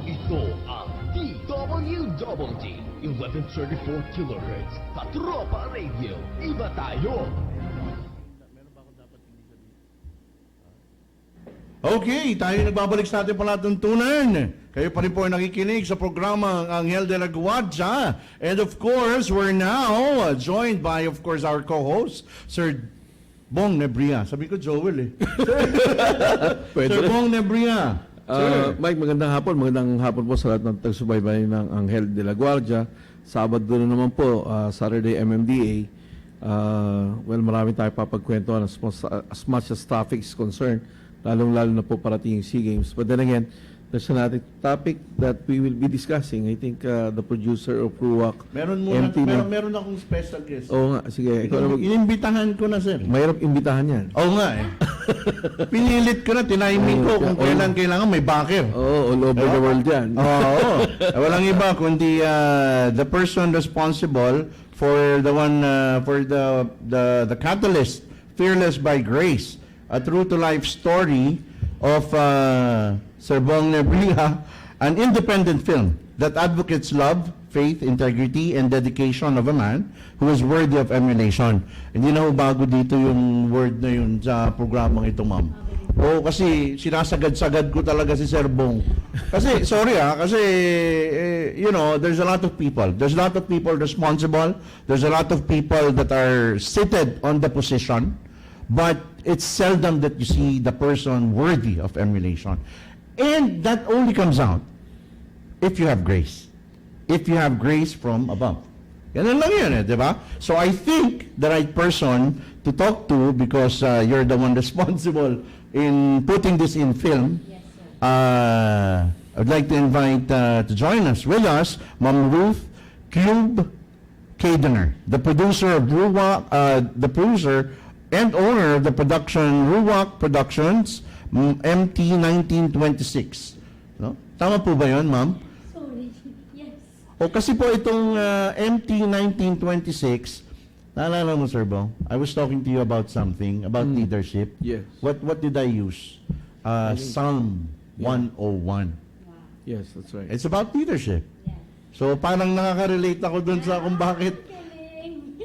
C: Ito ang DWDD 1134 kHz. Katropa Radio. Iba tayo.
F: Okay, tayo nagbabalik sa ating palatuntunan. Kayo pa rin po ay nakikinig sa programang Anghel de la Guardia. And of course, we're now joined by, of course, our co-host, Sir Bong NEBRIJA. Sabi ko Joel eh. Sir Bong NEBRIJA.
N: Mike, magandang hapon po sa lahat ng tagsubaybay ng Anghel de la Guardia. Sabado na naman po, Saturday MMDA. Well, marami tayo papagkwentuhan as much as traffic is concerned, lalong-lalo na po parating yung SEA Games. But then again, there's another topic that we will be discussing. I think the producer of Ruwak,
F: Meron akong special guest.
N: Oo nga, sige.
F: Inimbitahan ko na, sir.
N: Mayroong imbitahan yan.
F: Oo nga eh. Pinilit ko na, tiniming ko kung kailan kailangan may backer.
N: Oo, all over the world yan.
F: Oo. Walang iba kundi the person responsible for the one for the catalyst, Fearless by Grace, a true to life story of Sir Bong NEBRIJA, an independent film that advocates love, faith, integrity, and dedication of a man who is worthy of emulation. Hindi na ho bago dito yung word na yun sa programang ito, ma'am. Oo, kasi sinasagad-sagad ko talaga si Sir Bong. Kasi, sorry kasi, you know, there's a lot of people. There's a lot of people responsible. There's a lot of people that are seated on the position. But it's seldom that you see the person worthy of emulation. And that only comes out if you have grace. If you have grace from above. Ganun lang yun, di ba? So I think the right person to talk to, because you're the one responsible in putting this in film, I'd like to invite to join us with us, Ma'am Ruth Cube Kadener, the producer of Ruwak, the producer and owner of the production Ruwak Productions, MT 1926. No? Tama po ba yun, ma'am?
K: Sorry, yes.
F: O kasi po itong MT 1926, naalala mo, Sir Bong? I was talking to you about something, about leadership.
N: Yes.
F: What did I use? Psalm 101.
N: Yes, that's right.
F: It's about leadership. So parang nakaka-relate ako dun sa kung bakit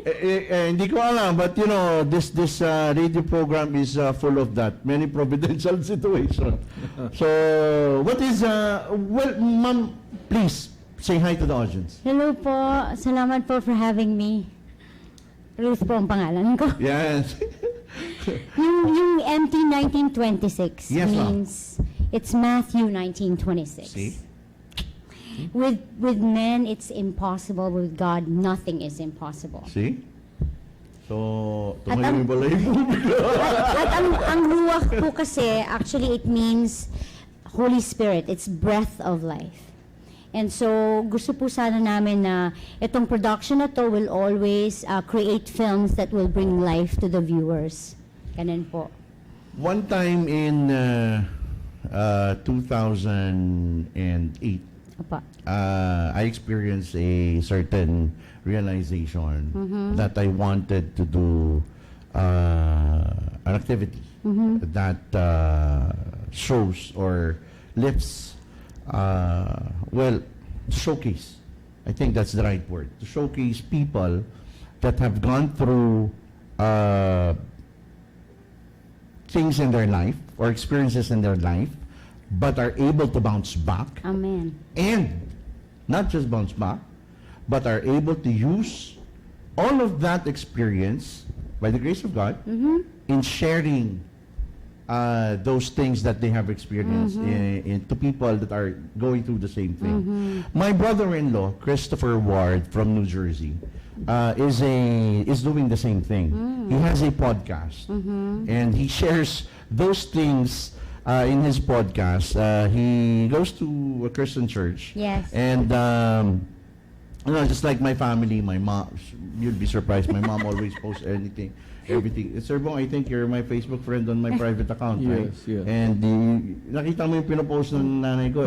F: hindi ko alam, but you know, this radio program is full of that, many providential situations. So, what is, well, ma'am, please, say hi to the audience.
K: Hello po. Salamat po for having me. Ruth po ang pangalan ko.
F: Yes.
K: yung MT 1926
F: Yes,
K: means it's Matthew 1926.
F: See?
K: With men, it's impossible. With God, nothing is impossible.
F: See? So,
K: At
F: tumayo yung balay mo.
K: At ang ruwak po kasi, actually, it means Holy Spirit. It's breath of life. And so, gusto po sana namin na itong production na to will always create films that will bring life to the viewers. Ganun po.
F: One time in 2008, I experienced a certain realization that I wanted to do an activity that shows or lifts, well, showcase. I think that's the right word. To showcase people that have gone through things in their life or experiences in their life, but are able to bounce back.
K: Amen.
F: And not just bounce back, but are able to use all of that experience, by the grace of God, in sharing those things that they have experienced to people that are going through the same thing. My brother-in-law, Christopher Ward from New Jersey, is doing the same thing. He has a podcast, and he shares those things in his podcast. He goes to a Christian church.
K: Yes.
F: And you know, just like my family, my mom, you'd be surprised, my mom always posts everything. Sir Bong, I think you're my Facebook friend on my private account, right?
N: Yes, yes.
F: And nakita mo yung pinopost ng nanay ko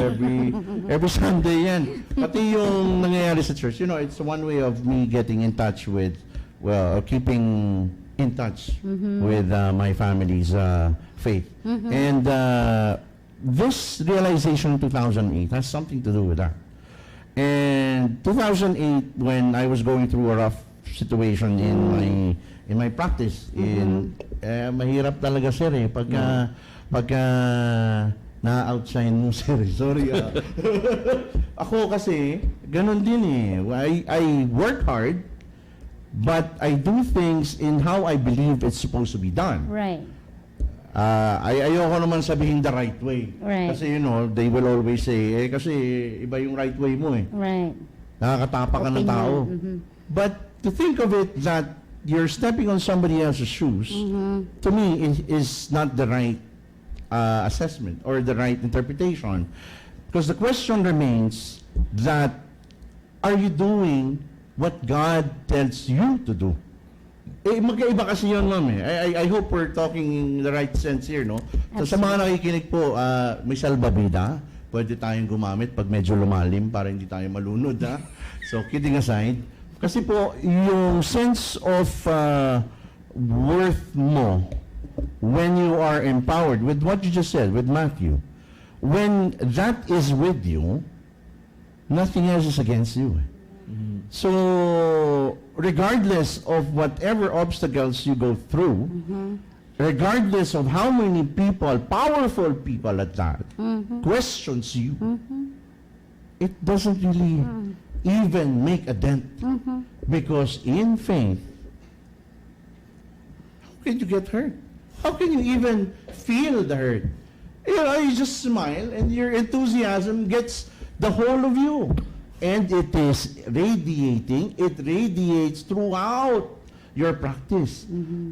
F: every Sunday yan. Pati yung nangyayari sa church, you know, it's one way of me getting in touch with, well, keeping in touch with my family's faith. And this realization in 2008 has something to do with that. And 2008, when I was going through a rough situation in my practice, mahirap talaga, sir, pagka na-outshine mo, sir. Sorry. Ako kasi, ganun din I work hard, but I do things in how I believe it's supposed to be done.
K: Right.
F: Ayoko naman sabihin the right way.
K: Right.
F: Kasi, you know, they will always say, kasi iba yung right way mo
K: Right.
F: Nakakatapa ka ng tao. But to think of it that you're stepping on somebody else's shoes, to me, is not the right assessment or the right interpretation. Because the question remains that, are you doing what God tells you to do? Magkaiba kasi yun, ma'am. I hope we're talking in the right sense here, no? So, sa mga nakikinig po, may salbabida. Pwede tayong gumamit pag medyo lumalim para hindi tayo malunod, ha? So, kidding aside, kasi po, yung sense of worth mo when you are empowered with what you just said, with Matthew, when that is with you, nothing else is against you. So, regardless of whatever obstacles you go through, regardless of how many people, powerful people at that, questions you, it doesn't really even make a dent. Because in faith, how can you get hurt? How can you even feel the hurt? You just smile and your enthusiasm gets the whole of you. And it is radiating, it radiates throughout your practice.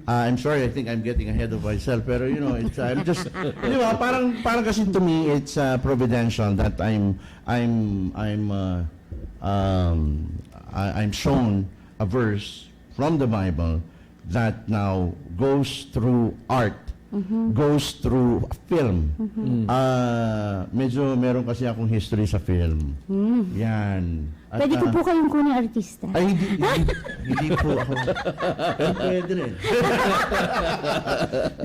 F: I'm sorry, I think I'm getting ahead of myself, pero it's I'm just parang kasi to me it's providential that I'm shown a verse from the Bible that now goes through art, goes through film. Medyo meron kasi akong history sa film. Yan. At,
K: Pwede ko po kayong kunin artista.
F: Ay, hindi po ako. Pwede rin.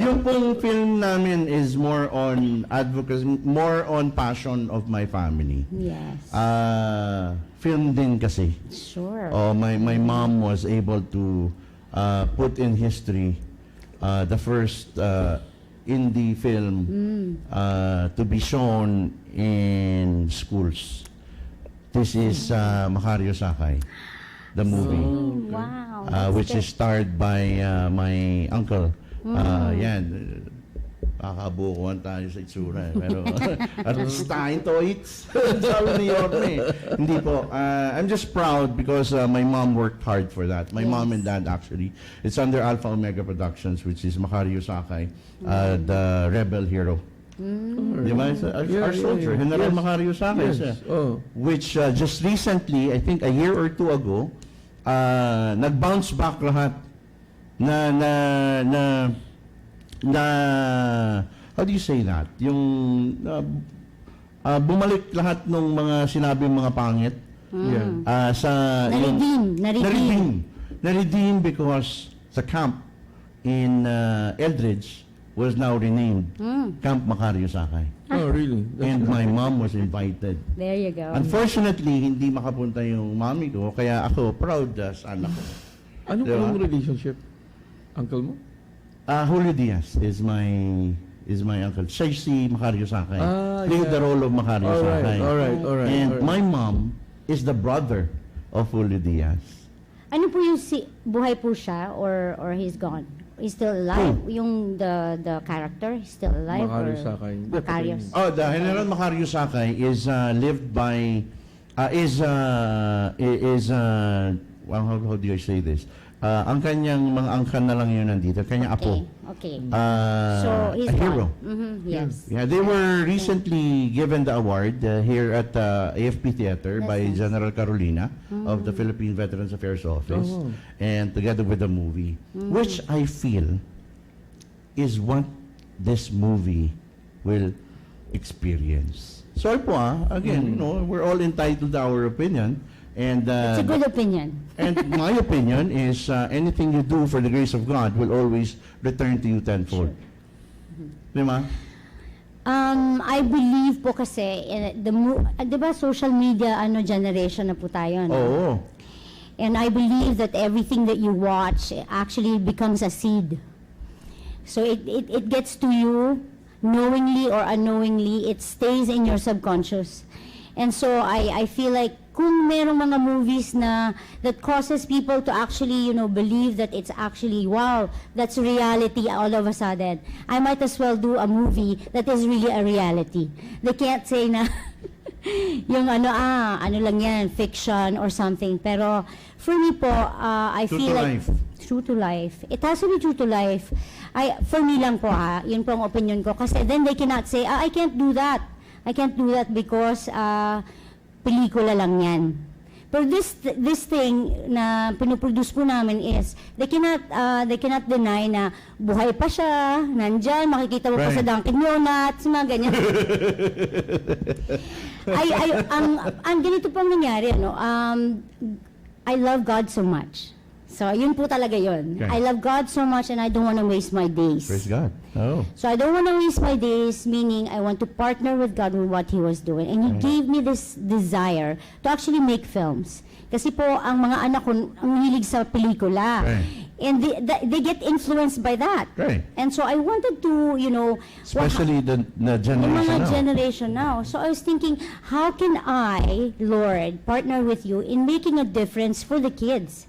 F: Yung pong film namin is more on advocacy, more on passion of my family.
K: Yes.
F: Film din kasi.
K: Sure.
F: My mom was able to put in history the first indie film to be shown in schools. This is Macario Sakay, the movie,
K: Wow.
F: which is starred by my uncle. Yan, kakabukuhan tayo sa itsura. Pero, artistahin to, it's sabi ni Yorme. Hindi po. I'm just proud because my mom worked hard for that. My mom and dad actually. It's under Alpha Omega Productions, which is Macario Sakay, the rebel hero. Di ba? Our soldier, General Macario Sakay. Which just recently, I think a year or two ago, nag-bounce back lahat na how do you say that? Yung bumalik lahat ng mga sinabing mga pangit. Sa na-redeem because the camp in Eldridge was now renamed Camp Macario Sakay.
N: Oh, really?
F: And my mom was invited.
K: There you go.
F: Unfortunately, hindi makapunta yung mommy ko, kaya ako proud as anak ko.
N: Anong relationship? Uncle mo?
F: Julio Diaz is my uncle. Siya si Macario Sakay. Played the role of Macario Sakay.
N: Alright.
F: And my mom is the brother of Julio Diaz.
K: Ano po yung buhay po siya or he's gone? He's still alive? Yung the character, he's still alive?
N: Macario Sakay.
K: Macario.
F: The General Macario Sakay is lived by well, how do I say this? Ang kanyang mga angkan na lang yun nandito. Kanyang apo.
K: Okay.
F: So
K: he's
F: a hero.
K: Yes.
F: Yeah, they were recently given the award here at AFP Theater by General Carolina of the Philippine Veterans Affairs Office, and together with the movie, which I feel is what this movie will experience. Sorry po again, we're all entitled to our opinion. And
K: it's a good opinion.
F: And my opinion is anything you do for the grace of God will always return to you tenfold. Di ba?
K: I believe po kasi, di ba social media generation na po tayo, no?
F: Oo.
K: And I believe that everything that you watch actually becomes a seed. So it gets to you, knowingly or unknowingly, it stays in your subconscious. And so I feel like kung merong mga movies na that causes people to actually, believe that it's actually, wow, that's reality all of a sudden, I might as well do a movie that is really a reality. They can't say na yung ano lang yan, fiction or something. Pero for me po, I feel like true to life. It has to be true to life. For me lang po yun po ang opinion ko. Kasi then they cannot say, I can't do that. I can't do that because pelikula lang yan. Pero this thing na pinuproduce po namin is they cannot deny na buhay pa siya, nandyan, makikita mo pa sa Dunkin' Donuts, mga ganyan. ang ganito pong nangyari, I love God so much. So, yun po talaga yun.
O: Okay.
K: I love God so much and I don't want to waste my days.
O: Praise God. Oh.
K: So, I don't want to waste my days, meaning I want to partner with God with what He was doing. And He gave me this desire to actually make films. Kasi po, ang mga anak ko, ang hilig sa pelikula.
O: Right.
K: And they get influenced by that.
O: Right.
K: And so, I wanted to,
O: Especially the generation
K: yung mga
O: now.
K: generation now. So I was thinking, how can I, Lord, partner with you in making a difference for the kids?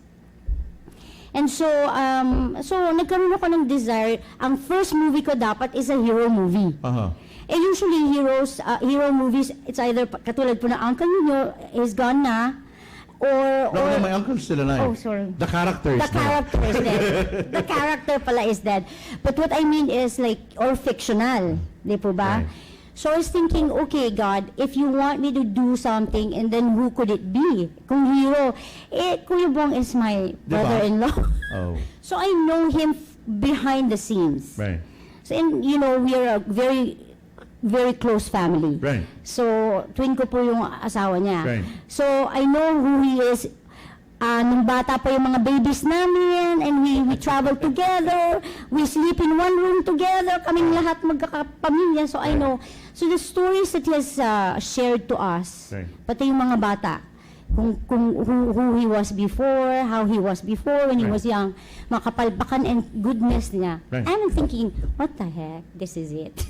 K: And so, nagkaroon ako ng desire. Ang first movie ko dapat is a hero movie. And usually hero movies, it's either katulad po na uncle niyo is gone na, or
O: My uncle's still alive.
K: Oh, sorry.
O: The character is
K: The character is dead. The character pala is dead. But what I mean is like, or fictional. Di po ba?
O: Right.
K: So I was thinking, okay, God, if you want me to do something, and then who could it be? Kung hero, Kuya Bong is my brother-in-law.
O: Oh.
K: So I know him behind the scenes.
O: Right.
K: So, and we are a very, very close family.
O: Right.
K: So, twin ko po yung asawa niya.
O: Right.
K: So, I know who he is. Nung bata pa yung mga babies namin, and we travel together, we sleep in one room together, kaming lahat magkakapamilya, so I know. So the stories that he has shared to us, pati yung mga bata, kung who he was before, how he was before when he was young, makapalpakan and goodness niya. I'm thinking, what the heck, this is it.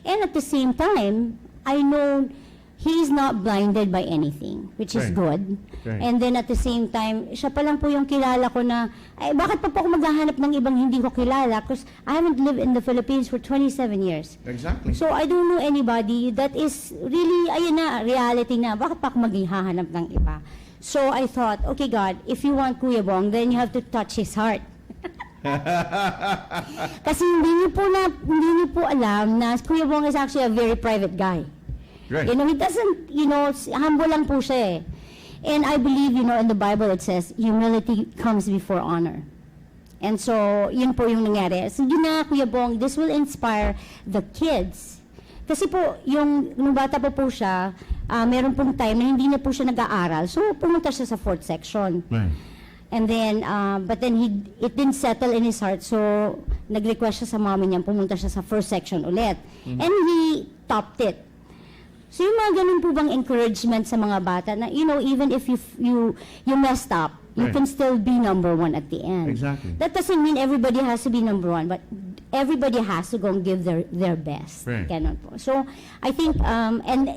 K: And at the same time, I know he is not blinded by anything, which is good. And then at the same time, siya pa lang po yung kilala ko na, bakit pa po ako maghahanap ng ibang hindi ko kilala? Because I haven't lived in the Philippines for 27 years.
O: Exactly.
K: So I don't know anybody that is really, ayun na, reality na, bakit pa ako maghahanap ng iba? So I thought, okay God, if you want Kuya Bong, then you have to touch his heart. Kasi hindi niyo po alam na Kuya Bong is actually a very private guy.
O: Right.
K: He doesn't, humble lang po siya eh. And I believe, in the Bible it says, humility comes before honor. And so, yun po yung nangyari. So, yun na, Kuya Bong, this will inspire the kids. Kasi po, nung bata pa po siya, meron pong time na hindi na po siya nag-aaral. So, pumunta siya sa 4th section.
O: Right.
K: And then, but then it didn't settle in his heart. So, nag-request siya sa mommy niya, pumunta siya sa 1st section ulit. And he topped it. So yung mga ganun po bang encouragement sa mga bata na, even if you messed up, you can still be number 1 at the end.
O: Exactly.
K: That doesn't mean everybody has to be number 1, but everybody has to go and give their best.
O: Right.
K: Ganun po. So, I think, and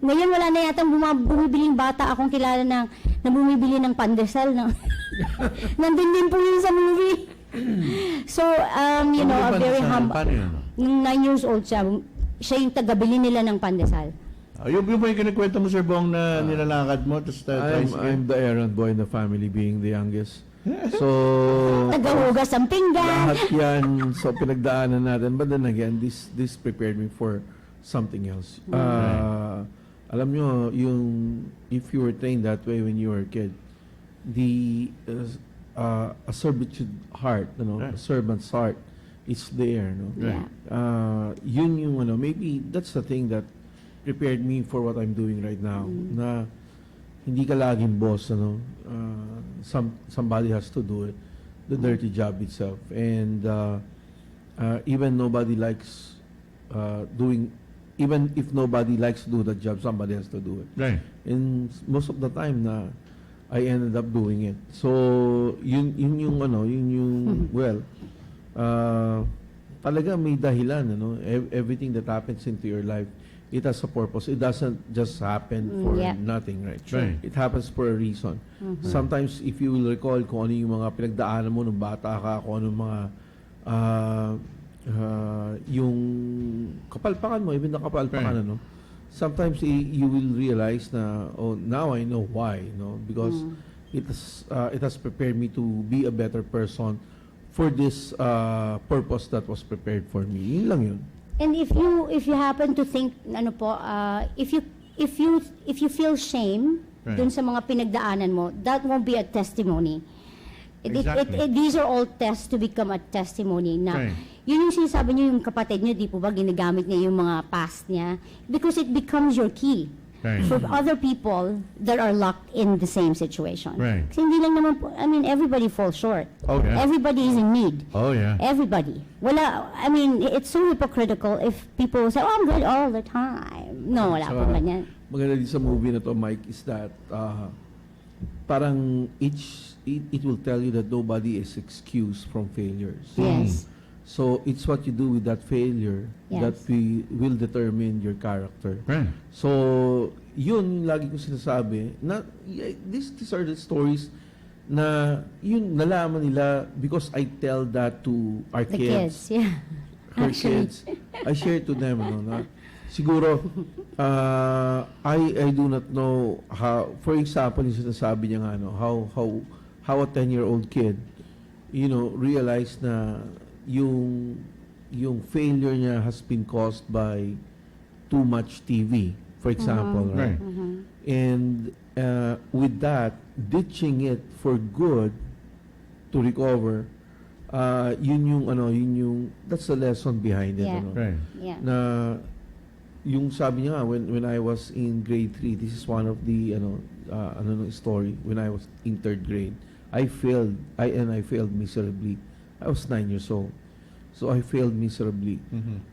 K: ngayon wala na yata bumibiling bata akong kilala na bumibili ng pandesal. Nandun din po yun sa movie. So, a very humble. Nung 9 years old siya yung tagabili nila ng pandesal.
O: Yung ba yung kinikwento mo, Sir Bong, na nilalakad mo?
N: I'm the errand boy in the family, being the youngest. So,
K: tagahugas ang pinggan.
N: Lahat yan, so pinagdaanan natin. But then again, this prepared me for something else. Alam nyo, if you were trained that way when you were a kid, a servitude heart, a servant's heart, it's there, no? Yun yung maybe that's the thing that prepared me for what I'm doing right now. Na hindi ka laging boss, somebody has to do it, the dirty job itself. And even nobody likes even if nobody likes to do the job, somebody has to do it.
O: Right.
N: And most of the time na I ended up doing it. So yun yung well, talaga may dahilan, everything that happens into your life, it has a purpose. It doesn't just happen for nothing, right?
O: Right.
N: It happens for a reason. Sometimes, if you will recall kung ano yung mga pinagdaanan mo nung bata ka, kung ano mga yung kapalpakan mo, even na kapalpakan, sometimes you will realize na, oh, now I know why, because it has prepared me to be a better person for this purpose that was prepared for me. Yun lang yun.
K: And if you happen to think, if you feel shame dun sa mga pinagdaanan mo, that won't be a testimony. These are all tests to become a testimony na yun yung sinasabi niyo, yung kapatid niyo, di po ba ginagamit niya yung mga past niya? Because it becomes your key.
O: Right.
K: for other people that are locked in the same situation.
O: Right.
K: Kasi hindi lang naman po, I mean, everybody falls short.
O: Oh, yeah.
K: Everybody is in need.
O: Oh, yeah.
K: Everybody. Wala, I mean, it's so hypocritical if people say, oh, I'm good all the time. No, wala po ganyan.
N: Maganda din sa movie na to, Mike, is that parang it will tell you that nobody is excused from failures.
K: Yes.
N: So it's what you do with that failure that
K: Yes.
N: will determine your character.
O: Right.
N: So yun lagi ko sinasabi na these are the stories na yun nalaman nila because I tell that to our
K: The
N: kids.
K: kids, yeah.
N: Her kids. I share to them na siguro I do not know how, for example, yung sinasabi niya nga how a 10-year-old kid realized na yung failure niya has been caused by too much TV, for example, right? And with that, ditching it for good to recover, that's the lesson behind it.
K: Yeah.
O: Right.
K: Yeah.
N: Na yung sabi niya nga, when I was in grade 3, this is one of the story. When I was in 3rd grade, I failed miserably. I was 9 years old, so I failed miserably.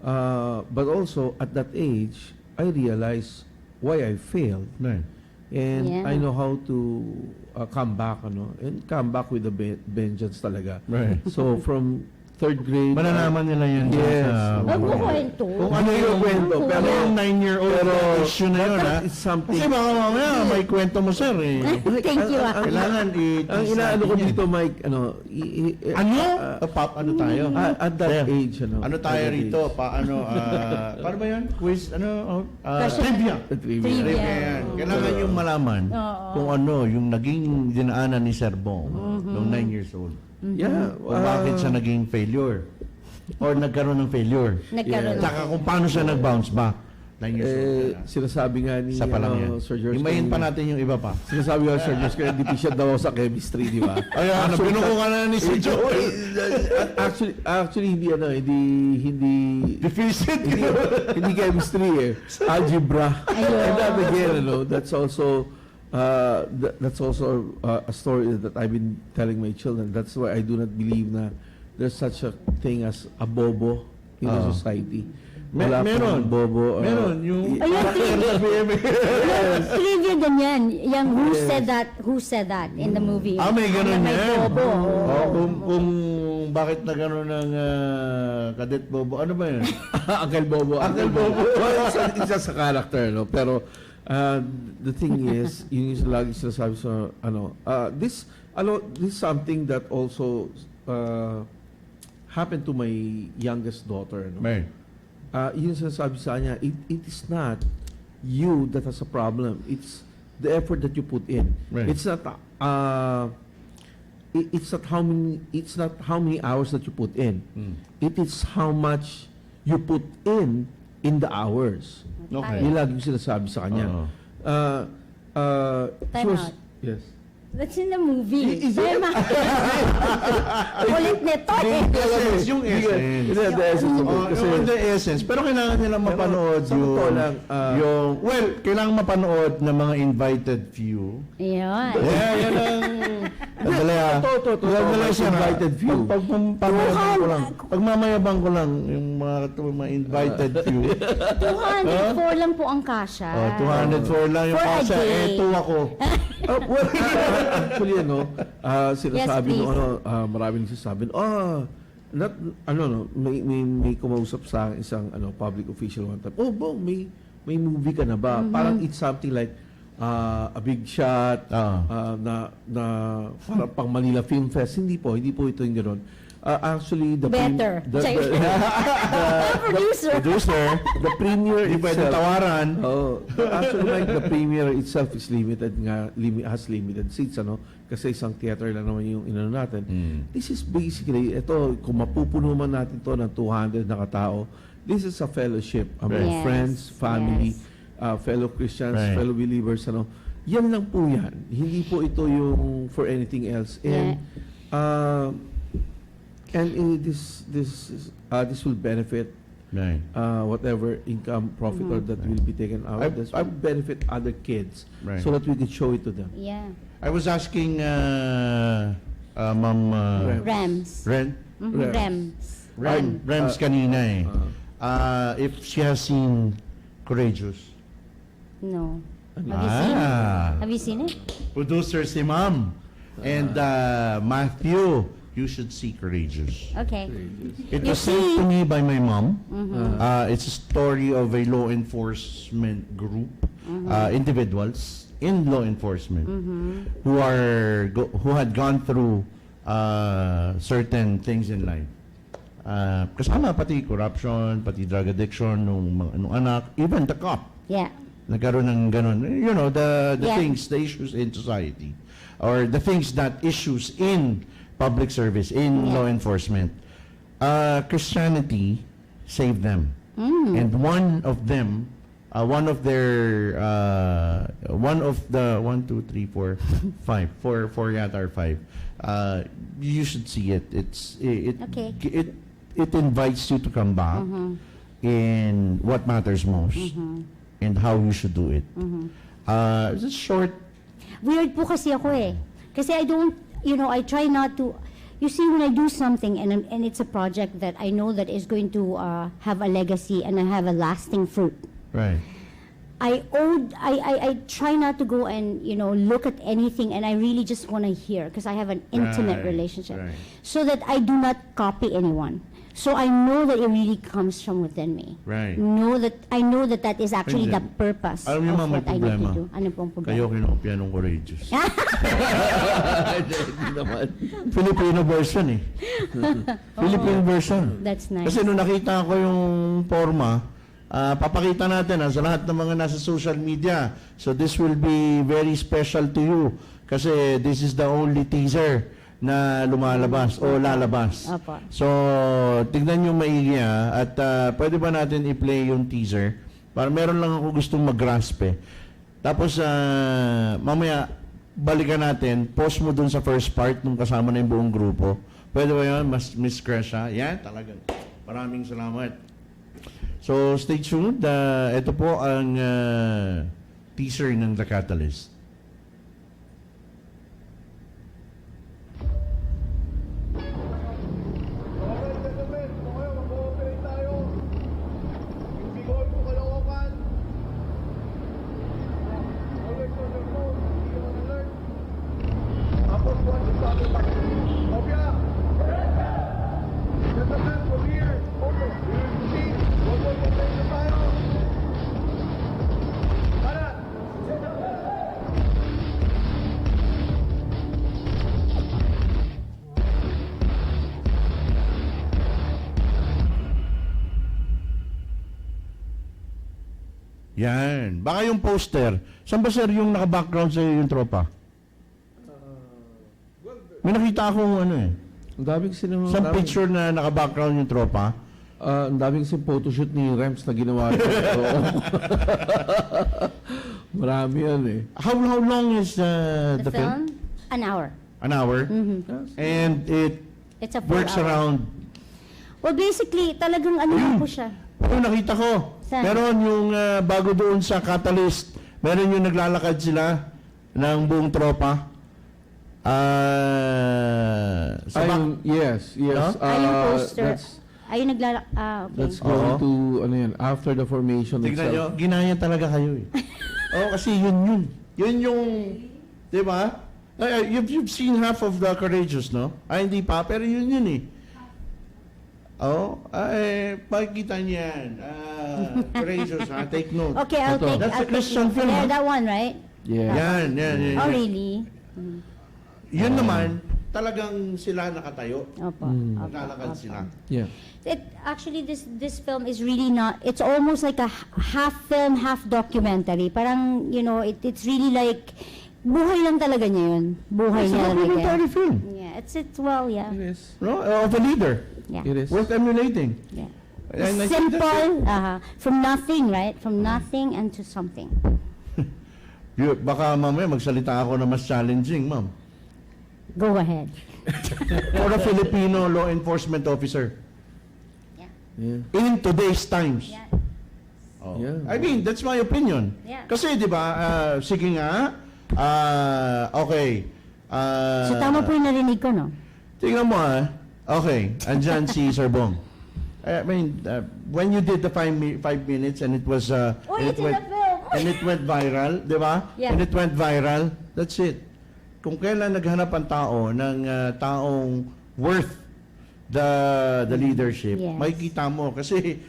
N: But also at that age, I realized why I failed,
O: Right.
N: and
K: Yeah.
N: I know how to come back, and come back with a vengeance talaga.
O: Right.
N: So from 3rd grade,
O: Malalaman nila yun.
N: Yes.
K: Huwag mo kwento.
O: Kung ano yung kwento. Pero yung 9-year-old issue na yun, ha?
N: it's something.
O: Kasi baka mamaya may kwento mo, sir, eh.
K: Thank you.
O: Kailangan
N: Ang inaano ko dito, Mike,
O: ano tayo?
N: At that age,
O: Ano tayo rito? Paano ba yan? Quiz? Trivia. Trivia yan. Kailangan yung malaman kung ano yung naging dinaanan ni Sir Bong noong 9 years old.
N: Yeah.
O: Kung bakit siya naging failure or nagkaroon ng failure.
K: Nagkaroon.
O: Saka kung paano siya nag-bounce back. 9 years old.
N: Sinasabi nga ni
O: Isa pa lang yan.
N: Sir George.
O: Himayin pa natin yung iba pa.
N: Sinasabi nga Sir George, kaya deficient daw sa chemistry, di ba?
O: Ayan, binuko ka na ni Sir Joel.
N: Actually, hindi
O: deficient.
N: Hindi chemistry, algebra. And that again, that's also a story that I've been telling my children. That's why I do not believe na there's such a thing as a bobo in the society. Wala
O: meron.
N: Bobo.
O: Meron. Yung
K: Trivia din yan. Yung who said that in the movie.
O: May ganun
K: May
O: yan.
K: bobo.
O: Kung bakit nagkaroon ng Cadet Bobo, ano ba yun?
N: Uncle Bobo.
O: Uncle Bobo.
N: Isa sa character, pero the thing is, yun yung lagi sinasabi sa, this is something that also happened to my youngest daughter.
O: Right.
N: Yun sinasabi sa kanya, it is not you that has a problem. It's the effort that you put in.
O: Right.
N: It's not how many hours that you put in. It is how much you put in the hours.
O: Okay.
N: Yung lagi yung sinasabi sa kanya.
K: Time out.
N: Yes.
K: That's in the movie.
N: Is it?
K: Kulit nito eh.
O: Yung essence. Pero kailangan nilang mapanood kailangan mapanood ng mga invited few.
K: Yan.
O: Yan ang
N: Invited few.
O: Pagmamayabang ko lang yung mga invited few.
K: 204 lang po ang kasha.
O: 204 lang yung
K: For a
O: kasha.
K: day.
O: Eto ako.
N: Actually, sinasabi
K: Yes,
N: maraming nagsasabi, may kumausap sa isang public official one time, Bong, may movie ka na ba? Parang it's something like a big shot, na parang pang Manila Film Fest. Hindi po ito yung gano'n. Actually, the
K: Better.
N: the premiere
O: Hindi pwede
N: itself,
O: tawaran.
N: actually, like the premiere itself is limited has limited seats, kasi isang theater lang naman yung natin. This is basically, kung mapupuno man natin to ng 200 na katao, this is a fellowship among friends, family, fellow Christians, fellow believers, yan lang po yan. Hindi po ito yung for anything else. And this will benefit
O: Right.
N: Whatever income, profit, or that will be taken out of this will benefit other kids,
O: Right.
N: so that we can show it to them.
K: Yeah.
O: I was asking Ma'am
K: Rams.
O: Rems kanina eh. If she has seen Courageous.
K: No. Have you seen it?
O: Producer si Ma'am. And Matthew, you should see Courageous.
K: Okay.
O: It
K: You
O: was sent
K: see-
O: to me by my mom.
K: Mhm.
O: It's a story of a law enforcement group, individuals in law enforcement who had gone through certain things in life. Kasama pati corruption, pati drug addiction nung anak, even the cop.
K: Yeah.
O: Nagkaroon ng ganun. You know, the
K: Yeah.
O: things, the issues in society, or the things that issues in public service, in law enforcement. Christianity saved them. And one of them, one of the 1, 2, 3, 4, 5, 4 yata or 5. You should see it. It invites you to come back in what matters most and how you should do it. It's a short.
K: Weird po kasi ako eh. Kasi I don't, I try not to, you see, when I do something and it's a project that I know that is going to have a legacy and have a lasting fruit.
O: Right.
K: I try not to go and look at anything, and I really just want to hear because I have an intimate relationship, so that I do not copy anyone. So I know that it really comes from within me.
O: Right.
K: I know that that is actually the purpose
O: Alam niyo,
K: of
O: ma'am, may
K: what I need
O: problema.
K: to do. Ano pong problema?
O: Kayo kinopya ng Courageous. Filipino version eh. Filipino version.
K: That's nice.
O: Kasi nung nakita ko yung forma, papakita natin sa lahat ng mga nasa social media. So this will be very special to you. Kasi this is the only teaser na lumalabas o lalabas.
K: Opo.
O: So, tignan nyo maigi at pwede ba natin i-play yung teaser? Para meron lang ako gustong mag-grasp eh. Tapos, mamaya, balikan natin, post mo dun sa first part nung kasama na yung buong grupo. Pwede ba yun, Miss Cresha? Yan, talagang. Maraming salamat. So, stay tuned. Ito po ang teaser ng The Catalyst. Yan. Baka yung poster. Saan ba, sir, yung naka-background sa yung tropa? May nakita akong ano eh.
N: Ang daming
O: Sa picture na naka-background yung tropa.
N: Ang daming photoshoot ni Rems na ginawa. Marami yan eh.
O: How long is the film?
K: An hour.
O: An hour? And
K: It's a 4
O: works
K: hour.
O: around.
K: Well, basically, talagang ano po siya.
O: Oo, nakita ko.
K: Saan?
O: Meron yung bago doon sa Catalyst, meron yung naglalakad sila ng buong tropa.
N: Yes.
O: No?
K: Yung poster. Ayun okay.
N: That's going to, ano yan, after the formation
O: Tignan nyo,
N: itself.
O: ginaya talaga kayo eh. Oo, kasi yun. Yun yung, di ba? You've seen half of the Courageous, no? Hindi pa, pero yun eh. Pakikita niyan. Courageous, Take note.
K: Okay, I'll take.
O: That's a
K: I'll
O: Christian
K: take
O: film,
K: Yeah,
O: ha?
K: that one, right?
N: Yeah.
O: Yan.
K: Oh, really?
O: Yun naman, talagang sila nakatayo.
K: Opo.
O: Naglalakad sila.
N: Yeah.
K: Actually, this film is really not. It's almost like a half film, half documentary. Parang it's really like buhay lang talaga niya yun. Buhay
O: It's a
K: niya talaga.
O: documentary film.
K: Yeah, it's well, yeah.
N: It is.
O: No? Of a leader.
K: Yeah.
N: It is.
O: Worth emulating.
K: Yeah.
O: And I think that's
K: Simple, from nothing, right? From nothing and to something.
O: Baka mamaya magsalita ako na mas challenging, ma'am.
K: Go ahead.
O: For a Filipino law enforcement officer.
K: Yeah.
O: in today's times. Oh. I mean, that's my opinion. Kasi, di ba, sige nga, okay.
K: So tama po yung narinig ko, no?
O: Tingnan mo okay, andyan si Sir Bong. I mean, when you did the 5 minutes and it was, and it went viral, di ba?
K: Yeah.
O: And it went viral, that's it. Kung kailan naghanap ang tao ng taong worth the leadership, makikita mo. Kasi,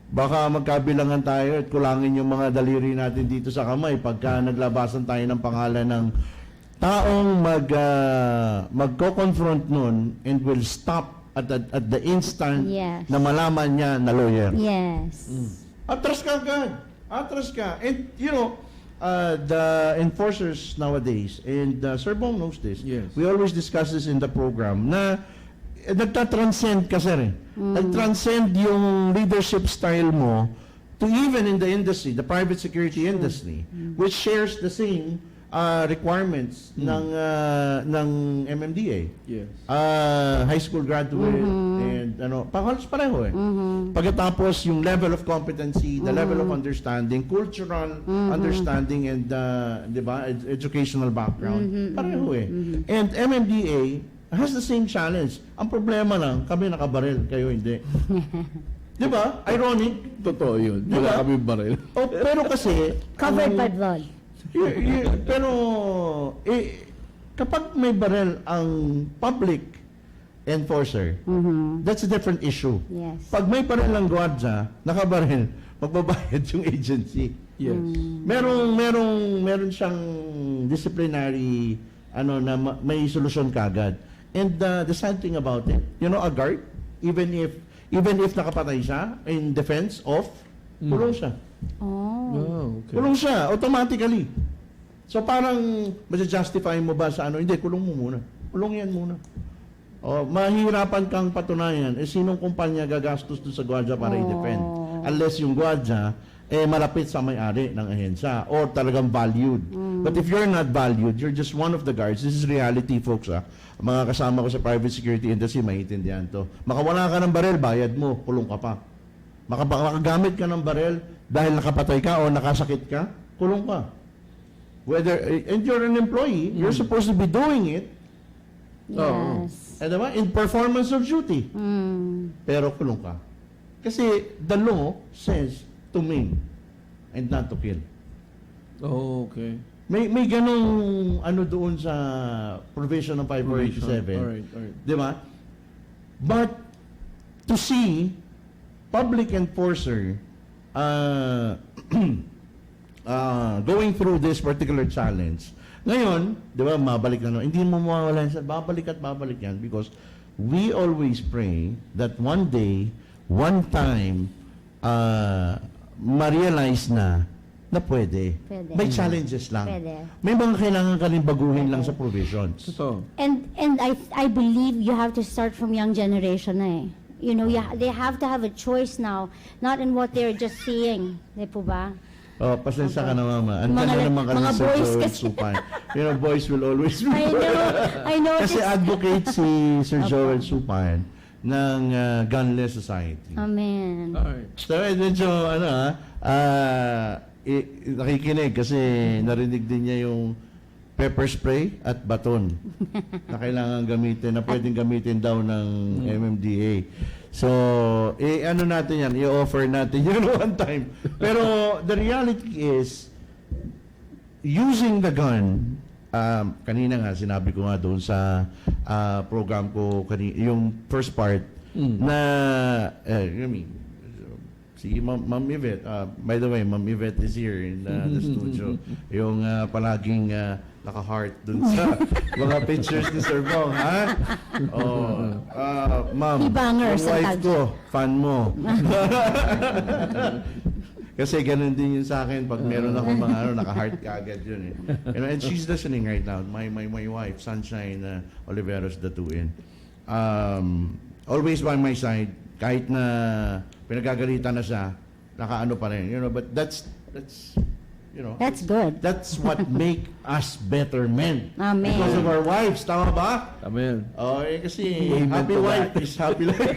O: baka magkabilangan tayo at kulangin yung mga daliri natin dito sa kamay pagka naglabasan tayo ng pangalan ng taong magko-confront nun and will stop at the instant na malaman niya na lawyer.
K: Yes.
O: Atras ka agad. Atras ka. And, you know, the enforcers nowadays, and Sir Bong knows this, we always discuss this in the program, na nagtatranscend ka, sir. Nagtranscend yung leadership style mo to even in the industry, the private security industry, which shares the same requirements ng MMDA.
N: Yes.
O: High school graduate and halos pareho Pagkatapos yung level of competency, the level of understanding, cultural understanding and di ba, educational background, pareho And MMDA has the same challenge. Ang problema lang, kami nakabaril, kayo hindi. Di ba? Ironic.
N: Totoo yun.
O: Diba?
N: Wala kami baril.
O: Pero kasi
K: Covered by blood.
O: Pero kapag may baril ang public enforcer, that's a different issue.
K: Yes.
O: Pag may baril ang gwardiya, nakabaril, magbabayad yung agency.
N: Yes.
O: Meron siyang disciplinary na may solusyon kagad. And the sad thing about it, a guard, even if nakapatay siya in defense of, kulong siya.
N: Okay.
O: Kulong siya, automatically. So parang, justify mo ba sa Hindi, kulong mo muna. Kulong yan muna. Mahirapan kang patunayan, sinong kumpanya gagastos doon sa gwardiya para i-defend? Unless yung gwardiya, malapit sa may-ari ng ahensya or talagang valued. But if you're not valued, you're just one of the guards. This is reality, folks. Mga kasama ko sa private security industry, maintindihan to. Makawala ka ng barel, bayad mo, kulong ka pa. Makagamit ka ng barel dahil nakapatay ka o nakasakit ka, kulong ka. And you're an employee, you're supposed to be doing it.
K: Yes.
O: In performance of duty. Pero kulong ka. Kasi the law says to maim and not to kill.
N: Okay.
O: May ganong doon sa provision ng 5487.
N: Alright.
O: Di ba? But to see public enforcer going through this particular challenge, ngayon, di ba, mabalik na hindi mo mawawala yan, babalik yan because we always pray that one day, one time, ma-realize na pwede. May challenges lang. May mga kailangan ka rin baguhin lang sa provisions.
K: And I believe you have to start from young generation they have to have a choice now, not in what they're just seeing. Di po ba?
O: Pasensya ka na, mama. Ang ganda naman kasi
K: mga
O: sa
K: boys
O: Joel
K: kasi.
O: Supay. Boys will always be.
K: I know.
O: Kasi advocate si Sir Joel Supay ng Gunless Society.
K: Amen.
O: So, medyo, nakikinig kasi narinig din niya yung pepper spray at baton na kailangan gamitin, na pwedeng gamitin daw ng MMDA. So, natin yan, i-offer natin yun one time. Pero the reality is, using the gun, kanina nga, sinabi ko nga doon sa program ko, yung first part, na, si Ma'am Yvette, by the way, Ma'am Yvette is here in the studio. Yung palaging naka-heart dun sa mga pictures ni Sir Bong, ha? Ma'am, yung wife ko, fan mo. Kasi ganun din yun sa akin pag meron akong mga naka-heart kagad yun And she's listening right now, my wife, Sunshine Oliveros Datuin. Always by my side, kahit na pinagagalitan na siya, nakaano pa rin. But that's you know.
K: That's good.
O: That's what make us better men.
K: Amen.
O: Because of our wives, tama ba?
N: Amen.
O: Oh, kasi
N: Amen
O: happy
N: to
O: wife
N: that.
O: is happy life.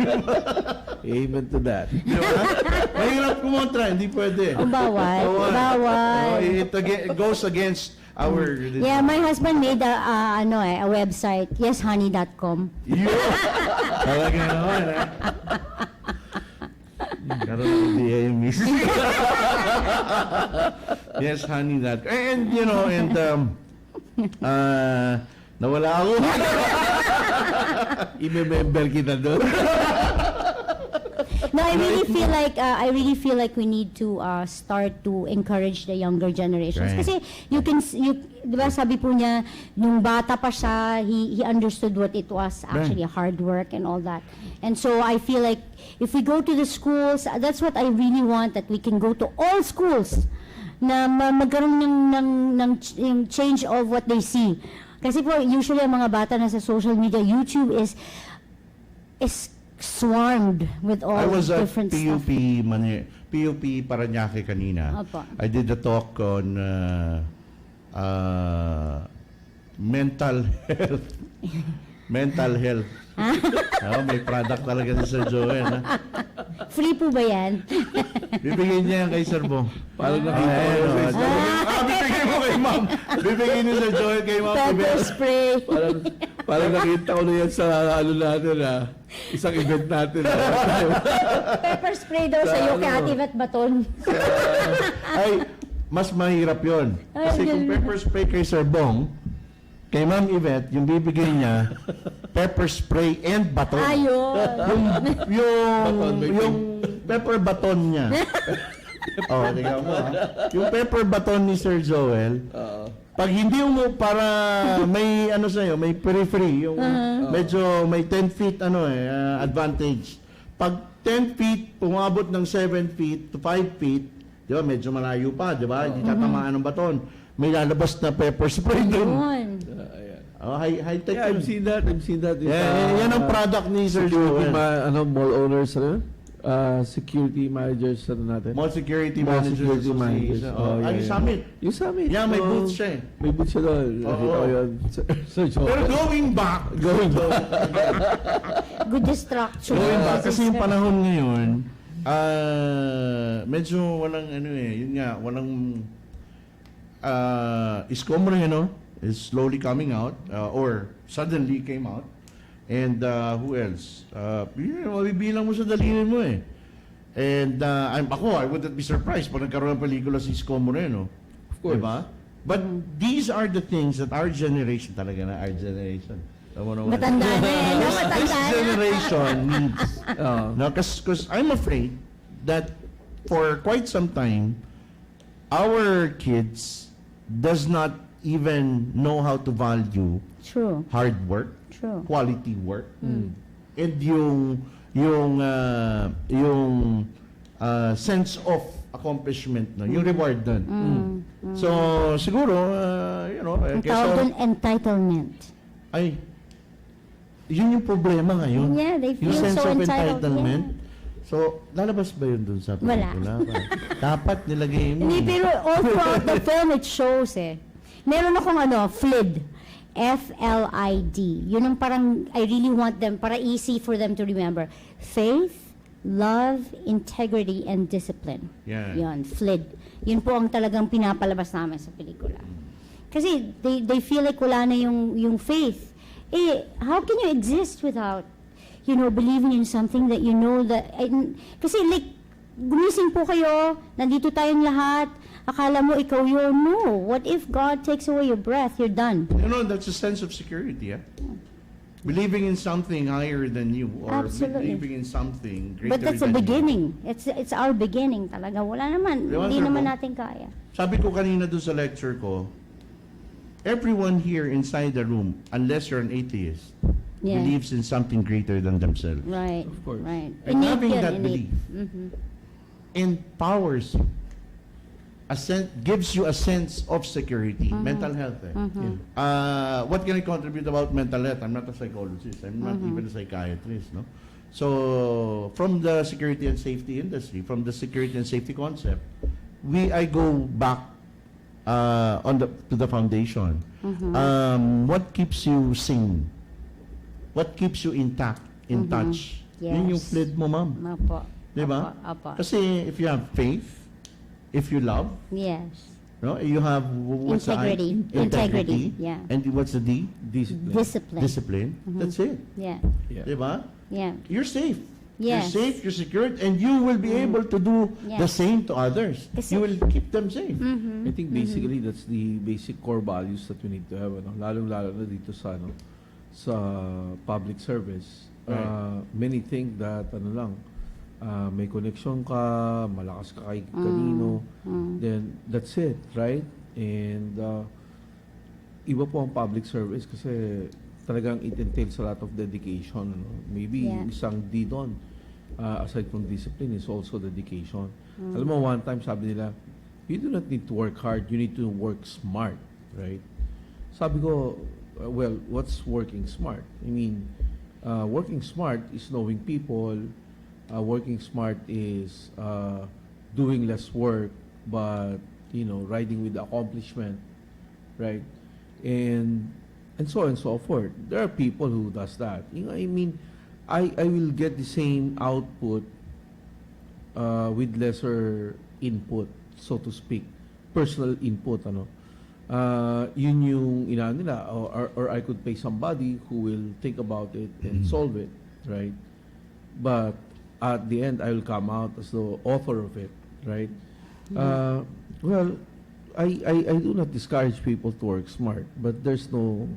N: Amen to that.
O: Di ba? Mahirap kumontra, hindi pwede.
K: Bawal.
O: Oh,
K: Bawal.
O: it goes against our religion.
K: Yeah, my husband made a website, yeshoney.com.
O: Talaga naman, ha? Karoon ng idea yung miss. Yes, honey, that. And, you know, and, nawala ako.
N: I-member kita doon.
K: No, I really feel like we need to start to encourage the younger generations.
O: Right.
K: Kasi di ba sabi po niya, nung bata pa siya, he understood what it was actually hard work and all that. And so I feel like if we go to the schools, that's what I really want, that we can go to all schools na magkaroon ng change of what they see. Kasi po, usually ang mga bata na sa social media, YouTube is swarmed with all different stuff.
O: PUP Paranaque kanina.
K: Opo.
O: I did a talk on mental health. Mental health. May product talaga si Sir Joel. Ha?
K: Free po ba yan?
O: Bibigyan niya yan kay Sir Bong.
N: Parang nakita ko
O: bibigyan mo kay Ma'am. Bibigyan ni Sir Joel kay Ma'am.
K: Pepper spray.
N: Parang nakita ko na yan sa ano natin isang event natin.
K: Pepper spray daw sa'yo kay Ate Vet Baton.
O: Ay, mas mahirap yon. Kasi kung pepper spray kay Sir Bong, kay Ma'am Yvette, yung bibigay niya, pepper spray and baton.
K: Ayun.
O: Yung pepper baton niya. Tingnan mo ha. Yung pepper baton ni Sir Joel, pag hindi mo para may sa'yo, may free, yung medyo may 10 feet advantage. Pag 10 feet, pumabot ng 7 feet to 5 feet, di ba, medyo malayo pa, di ba? Hindi tatamaan ng baton. May lalabas na pepper spray doon. High-tech.
N: Yeah, I've seen that.
O: Yan ang product ni Sir Joel.
N: Mall owners, security managers natin.
O: Mall security managers. Summit.
N: Yung Summit.
O: Yeah, may booth siya.
N: May booth siya doon. Nakita ko yun. Sir Joel.
O: Pero going back.
K: Good distraction.
O: Going back. Kasi yung panahon ngayon, medyo walang yun nga, walang Iscomre, is slowly coming out, or suddenly came out. And who else? Mabibilang mo sa daliri mo eh. And I wouldn't be surprised pag nagkaroon ng pelikula si Isko Moreno.
N: Of course.
O: Diba? But these are the things that our generation talaga na, our generation.
K: Matanda na eh.
O: This generation needs. Because I'm afraid that for quite some time, our kids does not even know how to value hard work, quality work, and yung sense of accomplishment, yung reward dun. So siguro,
K: ang tawag dun, entitlement.
O: Ay, yun yung problema ngayon.
K: Yeah, they feel
O: yung sense
K: so
O: of
K: entitled.
O: entitlement.
K: Yeah.
O: So, lalabas ba yun dun sa pelikula? Dapat nilagay mo.
K: Hindi, pero all throughout the film, it shows Meron akong FLID. F-L-I-D. Yun ang parang, I really want them, para easy for them to remember. Faith, love, integrity, and discipline.
O: Yeah.
K: Yun, FLID. Yun po ang talagang pinapalabas namin sa pelikula. Kasi they feel like wala na yung faith. How can you exist without believing in something that you know that, kasi like, gumising po kayo, nandito tayong lahat, akala mo ikaw yun. No. What if God takes away your breath? You're done.
O: That's a sense of security, believing in something higher than you, or believing in something greater than you.
K: But that's a beginning. It's our beginning talaga. Wala naman. Hindi naman natin kaya.
O: Sabi ko kanina doon sa lecture ko, everyone here inside the room, unless you're an atheist, believes in something greater than themselves.
K: Right. Of course. Right.
O: And having that belief empowers you. Gives you a sense of security, mental health. What can I contribute about mental health? I'm not a psychologist. I'm not even a psychiatrist. No. So from the security and safety industry, from the security and safety concept, I go back to the foundation. What keeps you sane? What keeps you intact, in touch? Yun yung pled mo, ma'am.
K: Opo.
O: Diba?
K: Opo.
O: Kasi if you have faith, if you love,
K: Yes.
O: no, you have what's
K: Integrity.
O: the I?
K: Integrity, yeah.
O: And what's the D?
K: Discipline.
O: Discipline. That's it.
K: Yeah.
O: Diba?
K: Yeah.
O: You're safe.
K: Yes.
O: You're safe, you're secured, and you will be able to do the same to others.
K: Kasi-
O: You will keep them safe.
N: I think basically that's the basic core values that we need to have, ano? Lalong-lalo na dito sa sa public service. Many think that may connection ka, malakas ka kay kanino, then that's it, right? And iba po ang public service kasi talagang it entails a lot of dedication. Maybe isang D doon, aside from discipline, is also dedication. Alam mo, one time sabi nila, you do not need to work hard, you need to work smart, right? Sabi ko, well, what's working smart? I mean, working smart is knowing people. Working smart is doing less work, but riding with accomplishment, right? And so on and so forth. There are people who does that. I mean, I will get the same output with lesser input, so to speak, personal input, yun yung nila, or I could pay somebody who will think about it and solve it, right? But at the end, I will come out as the author of it, right? Well, I do not discourage people to work smart, but there's no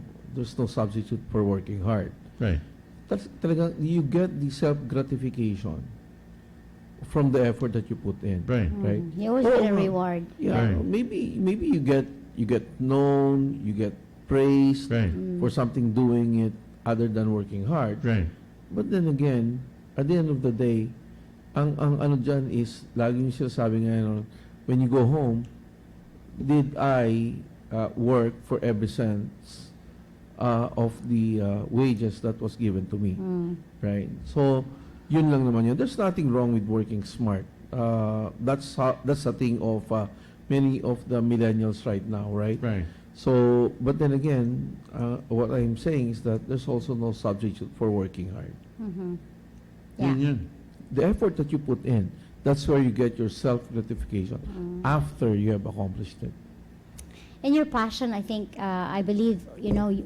N: substitute for working hard.
O: Right.
N: Talagang you get the self-gratification from the effort that you put in.
O: Right.
N: Right.
K: You always get a reward.
N: Yeah.
O: Right.
N: Maybe you get known, you get praised for something doing it other than working hard.
O: Right.
N: But then again, at the end of the day, ang ano dyan is, laging siya sabi nga, when you go home, did I work for every cent of the wages that was given to me? Right? So, yun lang naman yun. There's nothing wrong with working smart. That's a thing of many of the millennials right now, right?
O: Right.
N: So, but then again, what I'm saying is that there's also no substitute for working hard.
O: Yun.
N: The effort that you put in, that's where you get your self-gratification after you have accomplished it.
K: And your passion, I think, I believe,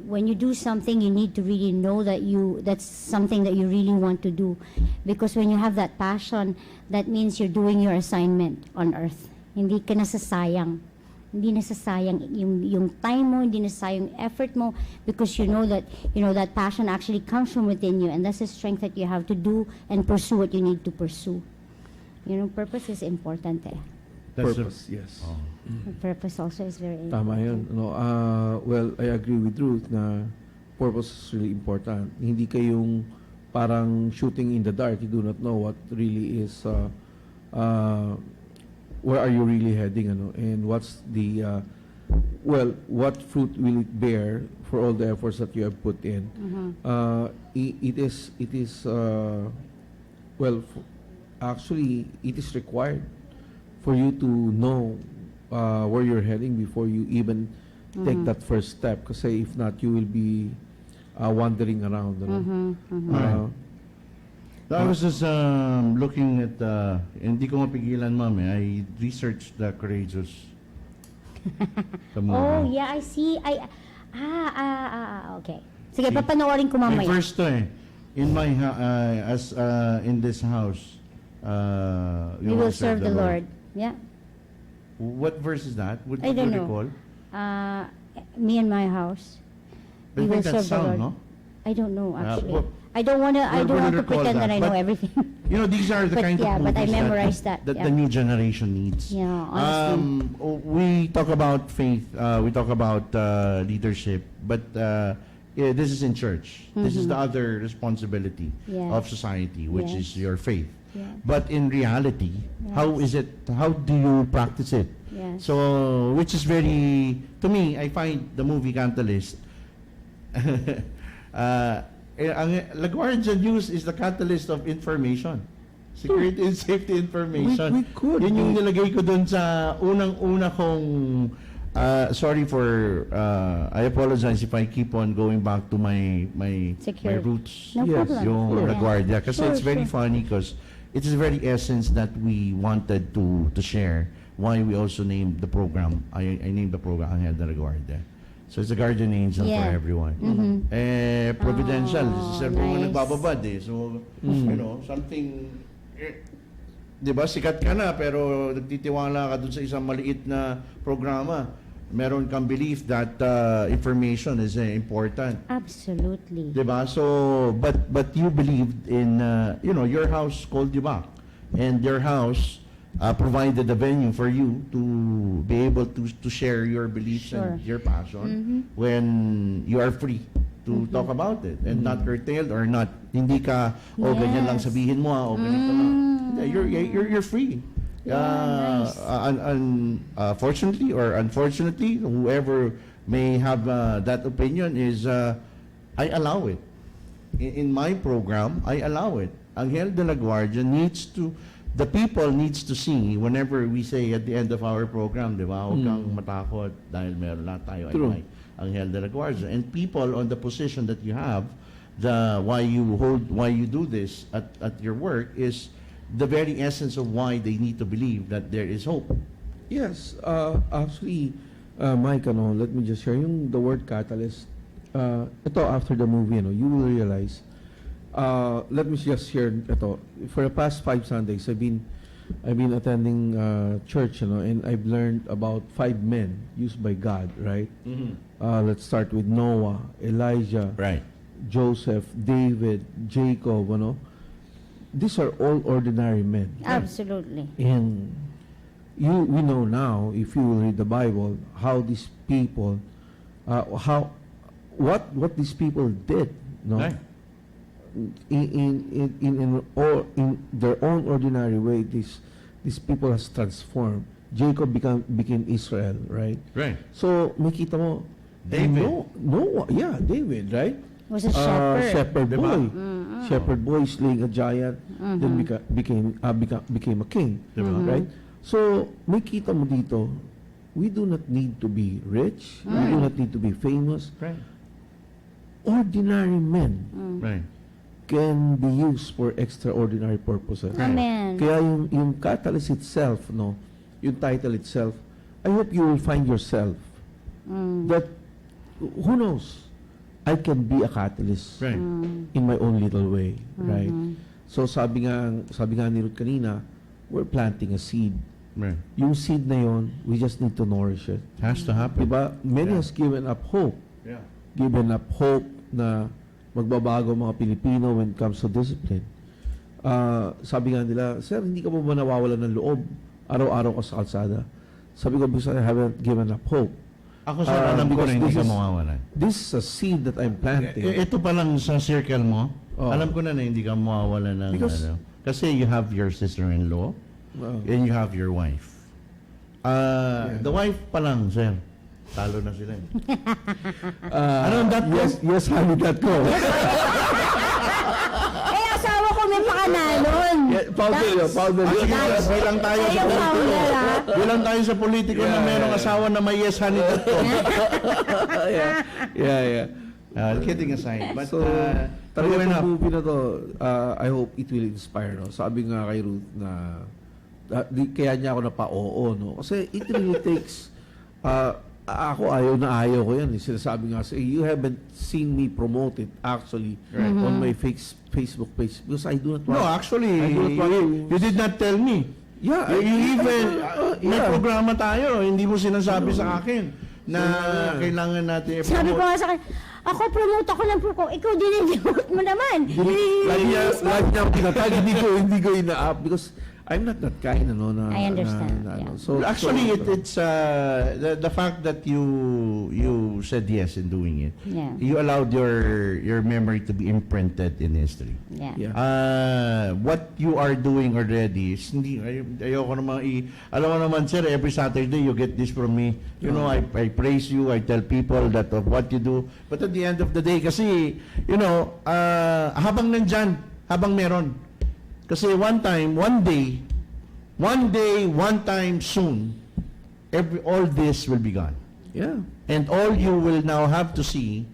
K: when you do something, you need to really know that that's something that you really want to do. Because when you have that passion, that means you're doing your assignment on earth. Hindi ka nasasayang. Hindi nasasayang yung time mo, hindi nasasayang effort mo, because you know that passion actually comes from within you, and that's the strength that you have to do and pursue what you need to pursue. Purpose is important.
N: Purpose, yes.
K: Purpose also is very important.
N: Tama yun. Well, I agree with Ruth na purpose is really important. Hindi kayong parang shooting in the dark. You do not know what really is, where are you really heading, and what's the, what fruit will it bear for all the efforts that you have put in. It is, actually, it is required for you to know where you're heading before you even take that first step. Kasi if not, you will be wandering around.
O: I was just looking at, hindi ko mapigilan, ma'am. I researched the Courageous. The movie.
K: Oh, yeah, I see. Okay. Sige, papanoorin ko mamaya.
O: May verse to in my in this house,
K: you will serve the Lord. Yeah.
O: What verse is that? Would
K: I don't
O: you
K: know.
O: recall?
K: Me and my house.
O: I think that's sound, no?
K: I don't know actually. I don't want to pretend that I know everything.
O: These are the kind of movies
K: but I memorized that
O: the new generation needs.
K: Yeah, honestly.
O: We talk about faith, we talk about leadership, but this is in church. This is the other responsibility of society, which is your faith.
K: Yeah.
O: But in reality, how do you practice it?
K: Yes.
O: So, which is very, to me, I find the movie Catalyst, LaGuardia News is the catalyst of information. Security and safety information.
N: We could.
O: Yun yung nilagay ko doon sa unang-una kong Sorry for, I apologize if I keep on going back to my
K: Security.
O: roots.
K: No problem.
O: Yung
K: Sure.
O: LaGuardia. Kasi
K: Sure,
O: it's very
K: sure.
O: funny because it is the very essence that we wanted to share. Why we also named the program, I named the program Anghel de la Guardia. So it's a guardian angel for
K: Yeah.
O: everyone. Providential. Si Sir Bong ang nagbababad eh. So, you know, something... Di ba, sikat ka na pero nagtitiwala ka dun sa isang maliit na programa. Meron kang belief that information is important.
K: Absolutely.
O: Di ba? So, but you believed in, you know, your house called you back. And your house provided a venue for you to be able to share your beliefs and your passion when you are free to talk about it and not curtailed or not hindi ka ganyan lang sabihin mo o ganito lang. You're free. Fortunately or unfortunately, whoever may have that opinion is I allow it. In my program, I allow it. Anghel de la Guardia the people needs to see whenever we say at the end of our program, di ba? Huwag kang matakot dahil meron lang tayo ay Anghel de la Guardia. And people on the position that you have, why you do this at your work is the very essence of why they need to believe that there is hope.
N: Yes, actually, Mike, let me just share the word catalyst. Ito after the movie, you will realize. Let me just share ito. For the past 5 Sundays, I've been attending church, and I've learned about 5 men used by God, right? Let's start with Noah, Elijah,
O: right,
N: Joseph, David, Jacob, These are all ordinary men.
K: Absolutely.
N: And we know now, if you will read the Bible, how these people, what these people did, no?
O: Right.
N: In their own ordinary way, these people has transformed. Jacob became Israel, right?
O: Right.
N: So makita mo,
O: David.
N: David, right?
K: Was a shepherd.
N: Shepherd boy. Shepherd boy slaying a giant, then became a king, right? So makita mo dito, we do not need to be rich. We do not need to be famous.
O: Right.
N: Ordinary men.
O: Right.
N: Can be used for extraordinary purposes.
K: Amen.
N: Kaya yung catalyst itself, yung title itself, I hope you will find yourself that, who knows, I can be a catalyst in my own little way, right? So sabi nga ni Ruth kanina, we're planting a seed.
O: Right.
N: Yung seed na yon, we just need to nourish it.
O: Has to happen.
N: Diba? Many has given up hope.
O: Yeah.
N: Given up hope na magbabago mga Pilipino when it comes to discipline. Sabi nga nila, sir, hindi ka ba nawawalan ng loob? Araw-araw ka sa kalsada. Sabi ko, because I haven't given up hope.
O: Ako sir, alam ko na hindi ka mawawalan.
N: This is a seed that I'm planting.
O: Ito pa lang sa circle mo, alam ko na hindi ka mawawalan ng kasi you have your sister-in-law and you have your wife. The wife pa lang, sir. Talo na sila. Anong that
N: yes, honey, that ko.
K: Asawa ko may pakanalon.
N: Powder.
O: Bilang tayo sa politiko. Bilang tayo sa politiko na merong asawa na may yes, honey, that ko.
N: Yeah.
O: Kidding aside. But,
N: talaga itong movie na to, I hope it will inspire. Sabi nga kay Ruth na, kaya niya ako napa-oo. Kasi it really takes, ako ayaw ko yan. Sinasabi nga, you haven't seen me promote it actually on my Facebook page because I do not want.
O: No, actually, you did not tell me.
N: Yeah,
O: you even may programa tayo, hindi mo sinasabi sa akin na kailangan natin i-promote.
K: Sabi ko nga sa akin, ako promote ako lang po. Ikaw din-promote mo naman.
N: Lagi niya ako tinatag, hindi ko ina-up because I'm not that kind,
K: I understand.
O: So actually, it's the fact that you said yes in doing it.
K: Yeah.
O: You allowed your memory to be imprinted in history.
K: Yeah.
O: What you are doing already is hindi. Ayoko naman alam mo naman, sir. Every Saturday you get this from me. You know, I praise you. I tell people that of what you do. But at the end of the day, kasi habang nandyan, habang meron. Kasi one day, one time soon, all this will be gone.
N: Yeah.
O: And all you will now have to see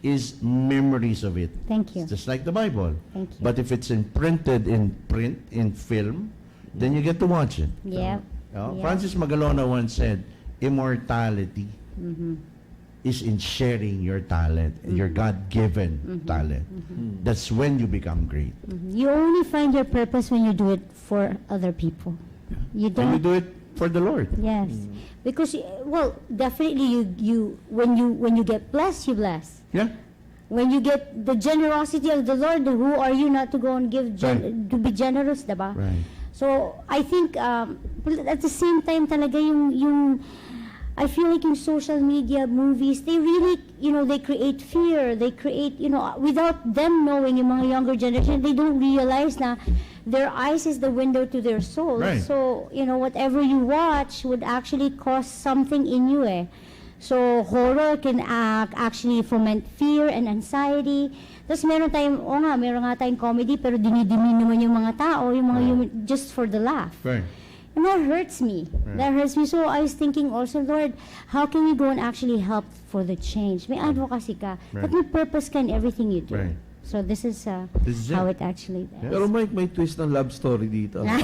O: is memories of it.
K: Thank you.
O: It's just like the Bible.
K: Thank you.
O: But if it's printed in print, in film, then you get to watch it.
K: Yeah.
O: No?
K: Yeah.
O: Francis Magalona once said, immortality is in sharing your talent, your God-given talent. That's when you become great.
K: You only find your purpose when you do it for other people. You
O: And
K: don't.
O: you do it for the Lord.
K: Yes, because well, definitely when you get blessed, you bless.
O: Yeah.
K: When you get the generosity of the Lord, who are you not to go and give to be generous, diba?
O: Right.
K: So I think but at the same time talaga yung I feel like in social media, movies, they really, they create fear. They create, without them knowing, yung mga younger generation, they don't realize na their eyes is the window to their soul.
O: Right.
K: So, whatever you watch would actually cause something in you eh. So, horror can actually foment fear and anxiety. Tapos meron nga tayong comedy, pero dinidimi naman yung mga tao, yung mga just for the laugh.
O: Right.
K: And that hurts me.
O: Right.
K: That hurts me. So I was thinking also, Lord, how can we go and actually help for the change? May advocacy ka.
O: Right.
K: But may purpose ka in everything you do.
O: Right.
K: So this is
O: This is
K: how
O: it.
K: it actually does.
N: Pero Mike, may twist ng love story dito.
O: Hindi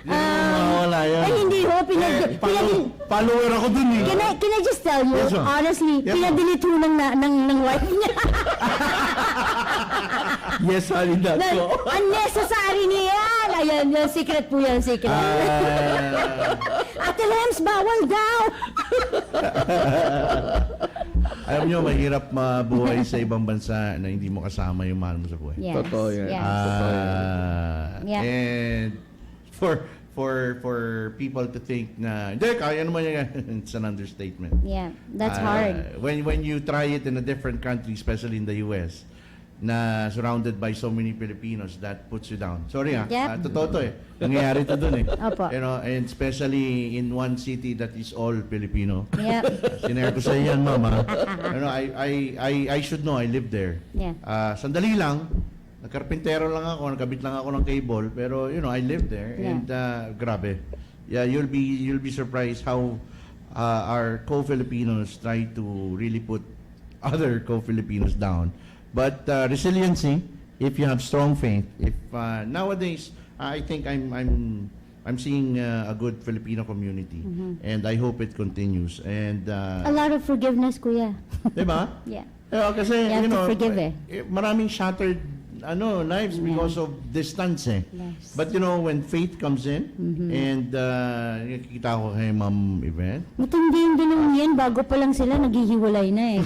O: mo mawawala yan.
K: Ay, hindi ho.
O: Follower ako dun eh.
K: Can I just tell you,
O: Yes, ma'am.
K: honestly,
O: Yes, ma'am.
K: pinadelete ho ng wife niya.
N: Yes, honey, that's all.
K: Unnecessary niya yan. Ayan, yung secret po yan, secret. Ate Lems, bawal daw.
O: Alam nyo, mahirap mabuhay sa ibang bansa na hindi mo kasama yung mahal mo sa buhay.
K: Yes.
N: Totoo yan.
K: Yes. Yeah.
O: And for people to think na, hindi, kaya naman yan. It's an understatement.
K: Yeah, that's hard.
O: When you try it in a different country, especially in the US, na surrounded by so many Filipinos, that puts you down. Sorry
K: Yep.
O: totoo to eh. Nangyayari to dun eh.
K: Opo.
O: And especially in one city that is all Filipino.
K: Yep.
O: Sinare ko sa yan, mama. I should know, I live there.
K: Yeah.
O: Sandali lang, nagkarpintero lang ako, nakabit lang ako ng cable, pero I live there.
K: Yeah.
O: And grabe. Yeah, you'll be surprised how our co-Filipinos try to really put other co-Filipinos down. But resiliency, if you have strong faith, if nowadays I think I'm seeing a good Filipino community, and I hope it continues. And
K: A lot of forgiveness, kuya.
O: diba?
K: Yeah.
O: Kasi
K: You have to forgive
O: maraming shattered lives because of distance eh.
K: Yes.
O: But when faith comes in, and nakikita ko kay Ma'am Yvette,
K: Matindi yung ginawin yan, bago pa lang sila naghihiwalay na eh.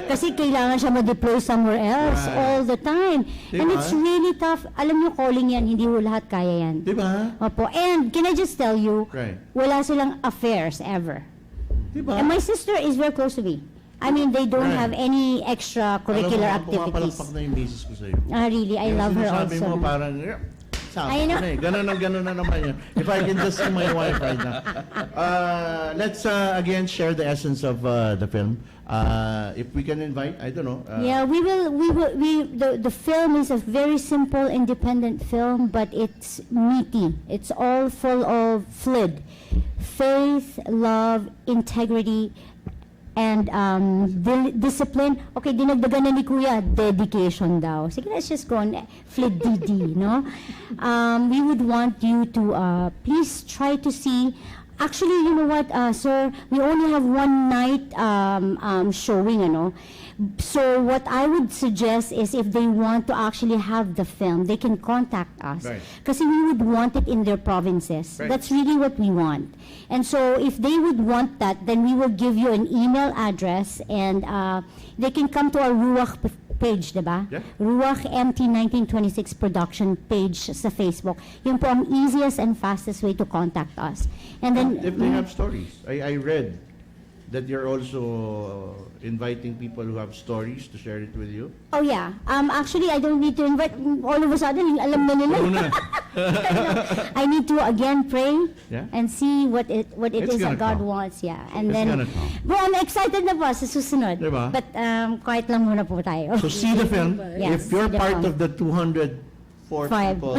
K: Kasi kailangan siya ma-deploy somewhere else all the time. And
O: Diba?
K: it's really tough. Alam niyo, calling yan, hindi ho lahat kaya yan.
O: diba?
K: Opo. And can I just tell you,
O: Right.
K: wala silang affairs ever.
O: Diba?
K: And my sister is very close to me. I mean, they don't
O: Right.
K: have any extracurricular
O: Alam mo,
K: activities.
O: pumapalakpak na yung misis ko sa'yo.
K: Really, I love her
O: Sabi
K: also.
O: mo parang,
K: I know.
O: Ganon na naman yun. If I can just see my wife right now. Let's again share the essence of the film. If we can invite, I don't know.
K: Yeah, the film is a very simple, independent film, but it's meaty. It's all full of fluid. Faith, love, integrity, and discipline. Okay, dinagdagan na ni Kuya, dedication daw. Sige, let's just go on, flip DD, no? We would want you to please try to see. Actually, you know what, sir, we only have one night showing, So what I would suggest is if they want to actually have the film, they can contact us.
O: Right.
K: Kasi we would want it in their provinces.
O: Right.
K: That's really what we want. And so if they would want that, then we will give you an email address and they can come to our Ruach page, diba?
O: Yeah.
K: Ruach MT 1926 production page sa Facebook. Yun po ang easiest and fastest way to contact us. And then,
O: if they have stories, I read that you're also inviting people who have stories to share it with you.
K: oh yeah, actually I don't need to invite, all of a sudden, alam na nila. I need to again pray
O: Yeah.
K: and see what it
O: It's
K: is that
O: gonna
K: God
O: come.
K: wants, yeah. And
O: It's
K: then,
O: gonna come.
K: well, I'm excited na po sa susunod.
O: Diba?
K: But quiet lang muna po tayo.
O: So see the film.
K: Yes,
O: If you're
K: see the
O: part
K: film.
O: of the 204
K: Five.
O: people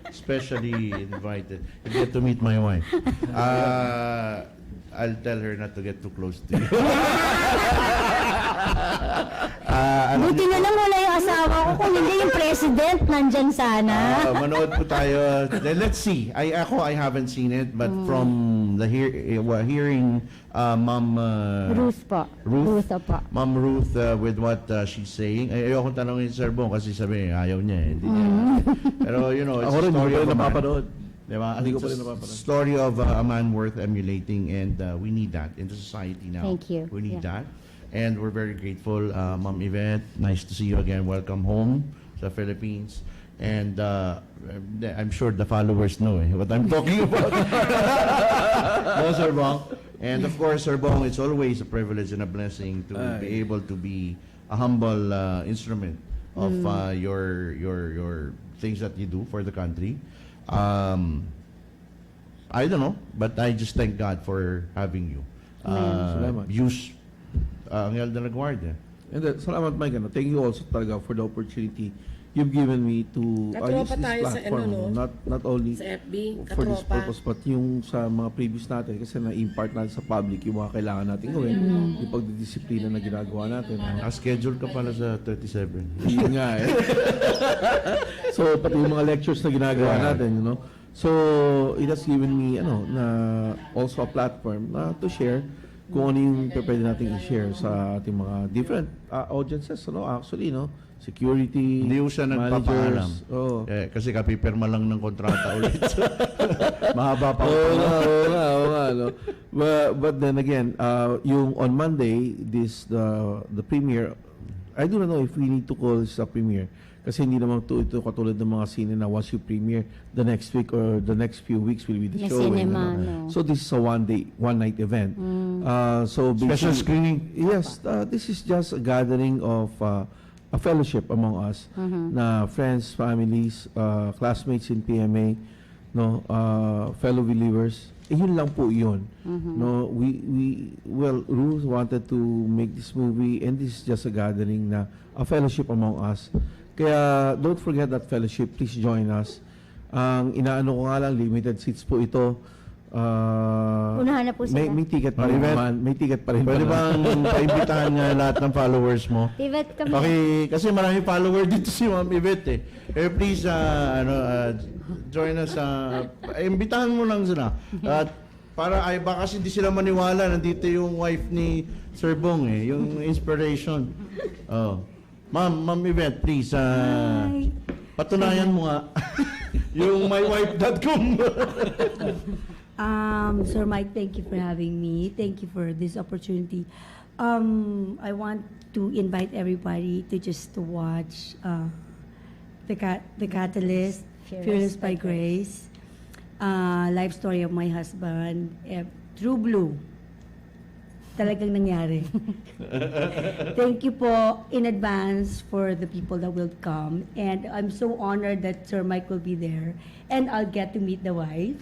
O: especially invited, you get to meet my wife. I'll tell her not to get too close to you.
K: Buti na lang wala yung asawa ko. Kung hindi yung president, nandyan sana.
O: Manood po tayo. Let's see. I haven't seen it, but from the hearing Ma'am
K: Ruth po.
O: Ruth po. Ma'am Ruth with what she's saying. Ayokong tanongin si Sir Bong kasi sabi ayaw niya eh. Hindi niya. Pero you know, it's a story of a man. Diba? It's a story of a man worth emulating, and we need that in the society now.
K: Thank you.
O: We need that. And we're very grateful, Ma'am Yvette. Nice to see you again. Welcome home sa Philippines. And I'm sure the followers know what I'm talking about. No, Sir Bong. And of course, Sir Bong, it's always a privilege and a blessing to be able to be a humble instrument of your things that you do for the country. I don't know, but I just thank God for having you. Use ANGHEL de la Guardia.
N: And salamat, Mike. Thank you also talaga for the opportunity you've given me to use this platform. Not only
P: sa FB,
N: for this purpose, but yung sa mga previous natin, kasi na-impart natin sa public yung mga kailangan natin gawin, yung pagdidisiplina na ginagawa natin.
O: Schedule ka pala sa 37.
N: Yun nga eh. So, pati yung mga lectures na ginagawa natin, you know. So, it has given me, na also a platform na to share kung ano yung pwede natin i-share sa ating mga different audiences, actually, security,
O: hindi ko siya nagpapaalam.
N: Oh.
O: Kasi kapipirma lang ng kontrata ulit. Mahaba pa.
N: Oo nga. But then again, yung on Monday, the premiere, I don't know if we need to call this a premiere. Kasi hindi naman ito katulad ng mga sine na once you premiere, the next week or the next few weeks will be the show.
K: Cinema, no.
N: So this is a one-night event. So
O: special screening?
N: Yes, this is just a gathering of a fellowship among us, na friends, families, classmates in PMA, fellow believers. Yun lang po yun. Ruth wanted to make this movie, and this is just a gathering a fellowship among us. Kaya don't forget that fellowship. Please join us. Ang inaano ko nga lang, limited seats po ito.
K: Unahan na po sila.
N: May ticket pa rin naman. May ticket pa rin.
O: Pwede bang paimbitahan nga lahat ng followers mo?
K: Yvette kami.
O: Okay, kasi maraming follower dito si Ma'am Yvette please, join us. Imbitahan mo lang sila. Para baka kasi hindi sila maniwala, nandito yung wife ni Sir Bong yung inspiration. Ma'am Yvette, please, patunayan mo nga yung mywifecom.
P: Sir Mike, thank you for having me. Thank you for this opportunity. I want to invite everybody to just to watch the Catalyst, Fearless by Grace, life story of my husband, True Blue. Talagang nangyari. Thank you po in advance for the people that will come. And I'm so honored that Sir Mike will be there. And I'll get to meet the wife.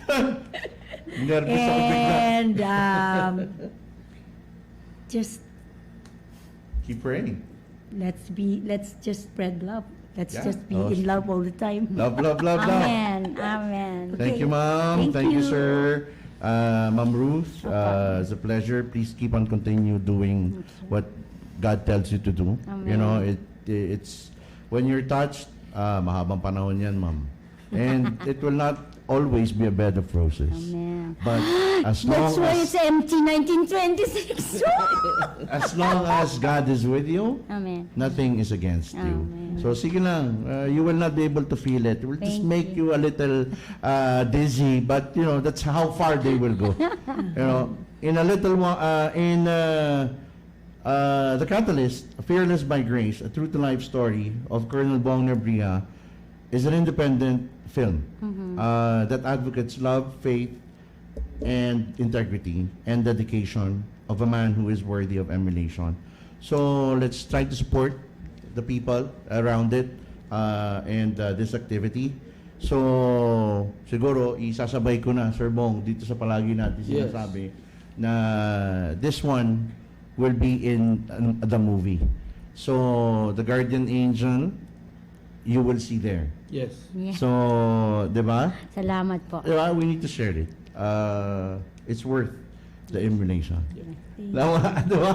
P: And just
O: keep praying.
P: Let's just spread love. Let's just be in love all the time.
O: Love.
K: Amen.
O: Thank you, Ma'am. Thank you, sir. Ma'am Ruth, it's a pleasure. Please keep on continue doing what God tells you to do.
K: Amen.
O: You know, it's when you're touched, mahabang panahon yan, Ma'am. And it will not always be a bed of roses.
K: Amen.
O: But as long
K: That's why
O: as
K: it's empty 1926.
O: as long as God is with you,
K: Amen.
O: nothing is against you.
K: Amen.
O: So sige lang, you will not be able to feel it. It will just
K: Thank
O: make you a little dizzy, but you know that's how far they will go. You know, in a little the Catalyst, Fearless by Grace, a true to life story of Colonel BONG NEBRIJA, is an independent film that advocates love, faith, and integrity and dedication of a man who is worthy of emulation. So let's try to support the people around it and this activity. So siguro isasabay ko na, Sir Bong, dito sa palagi natin sinasabi na this one will be in the movie. So the Guardian Angel, you will see there.
N: Yes.
K: Yeah.
O: So, di ba?
K: Salamat po.
O: Diba? We need to share it. It's worth The emulation. Lawa, di ba?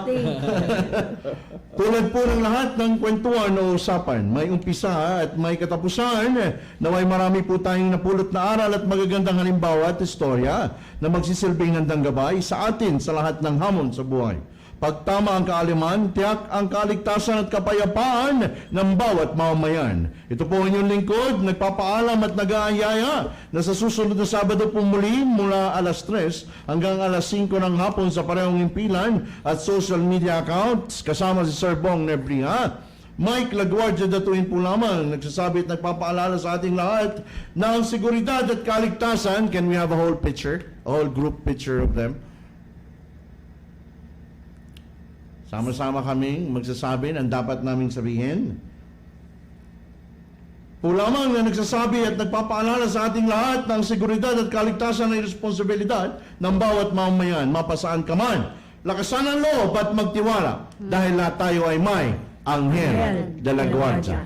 O: Tulad po ng lahat ng kwentuhan o usapan, may umpisa at may katapusan. Naway marami po tayong napulot na aral at magagandang halimbawa at istorya na magsisilbing handang gabay sa atin sa lahat ng hamon sa buhay. Pagtama ang kaalaman, tiyak ang kaligtasan at kapayapaan ng bawat mamamayan. Ito po ang inyong lingkod, nagpapaalam at nag-aayaya na sa susunod na Sabado po muli mula alas 3 hanggang alas 5 ng hapon sa parehong impilan at social media accounts kasama si Sir Bong NEBRIJA. Mike Laguardia Datuin po lamang nagsasabi at nagpapaalala sa ating lahat na ang seguridad at kaligtasan, can we have a whole picture, a whole group picture of them? Sama-sama kaming magsasabi ng dapat naming sabihin. Po lamang na nagsasabi at nagpapaalala sa ating lahat ng seguridad at kaligtasan ay responsibilidad ng bawat mamamayan, mapasaan ka man. Lakasan ang loob at magtiwala dahil lahat tayo ay may Anghel de la Guardia.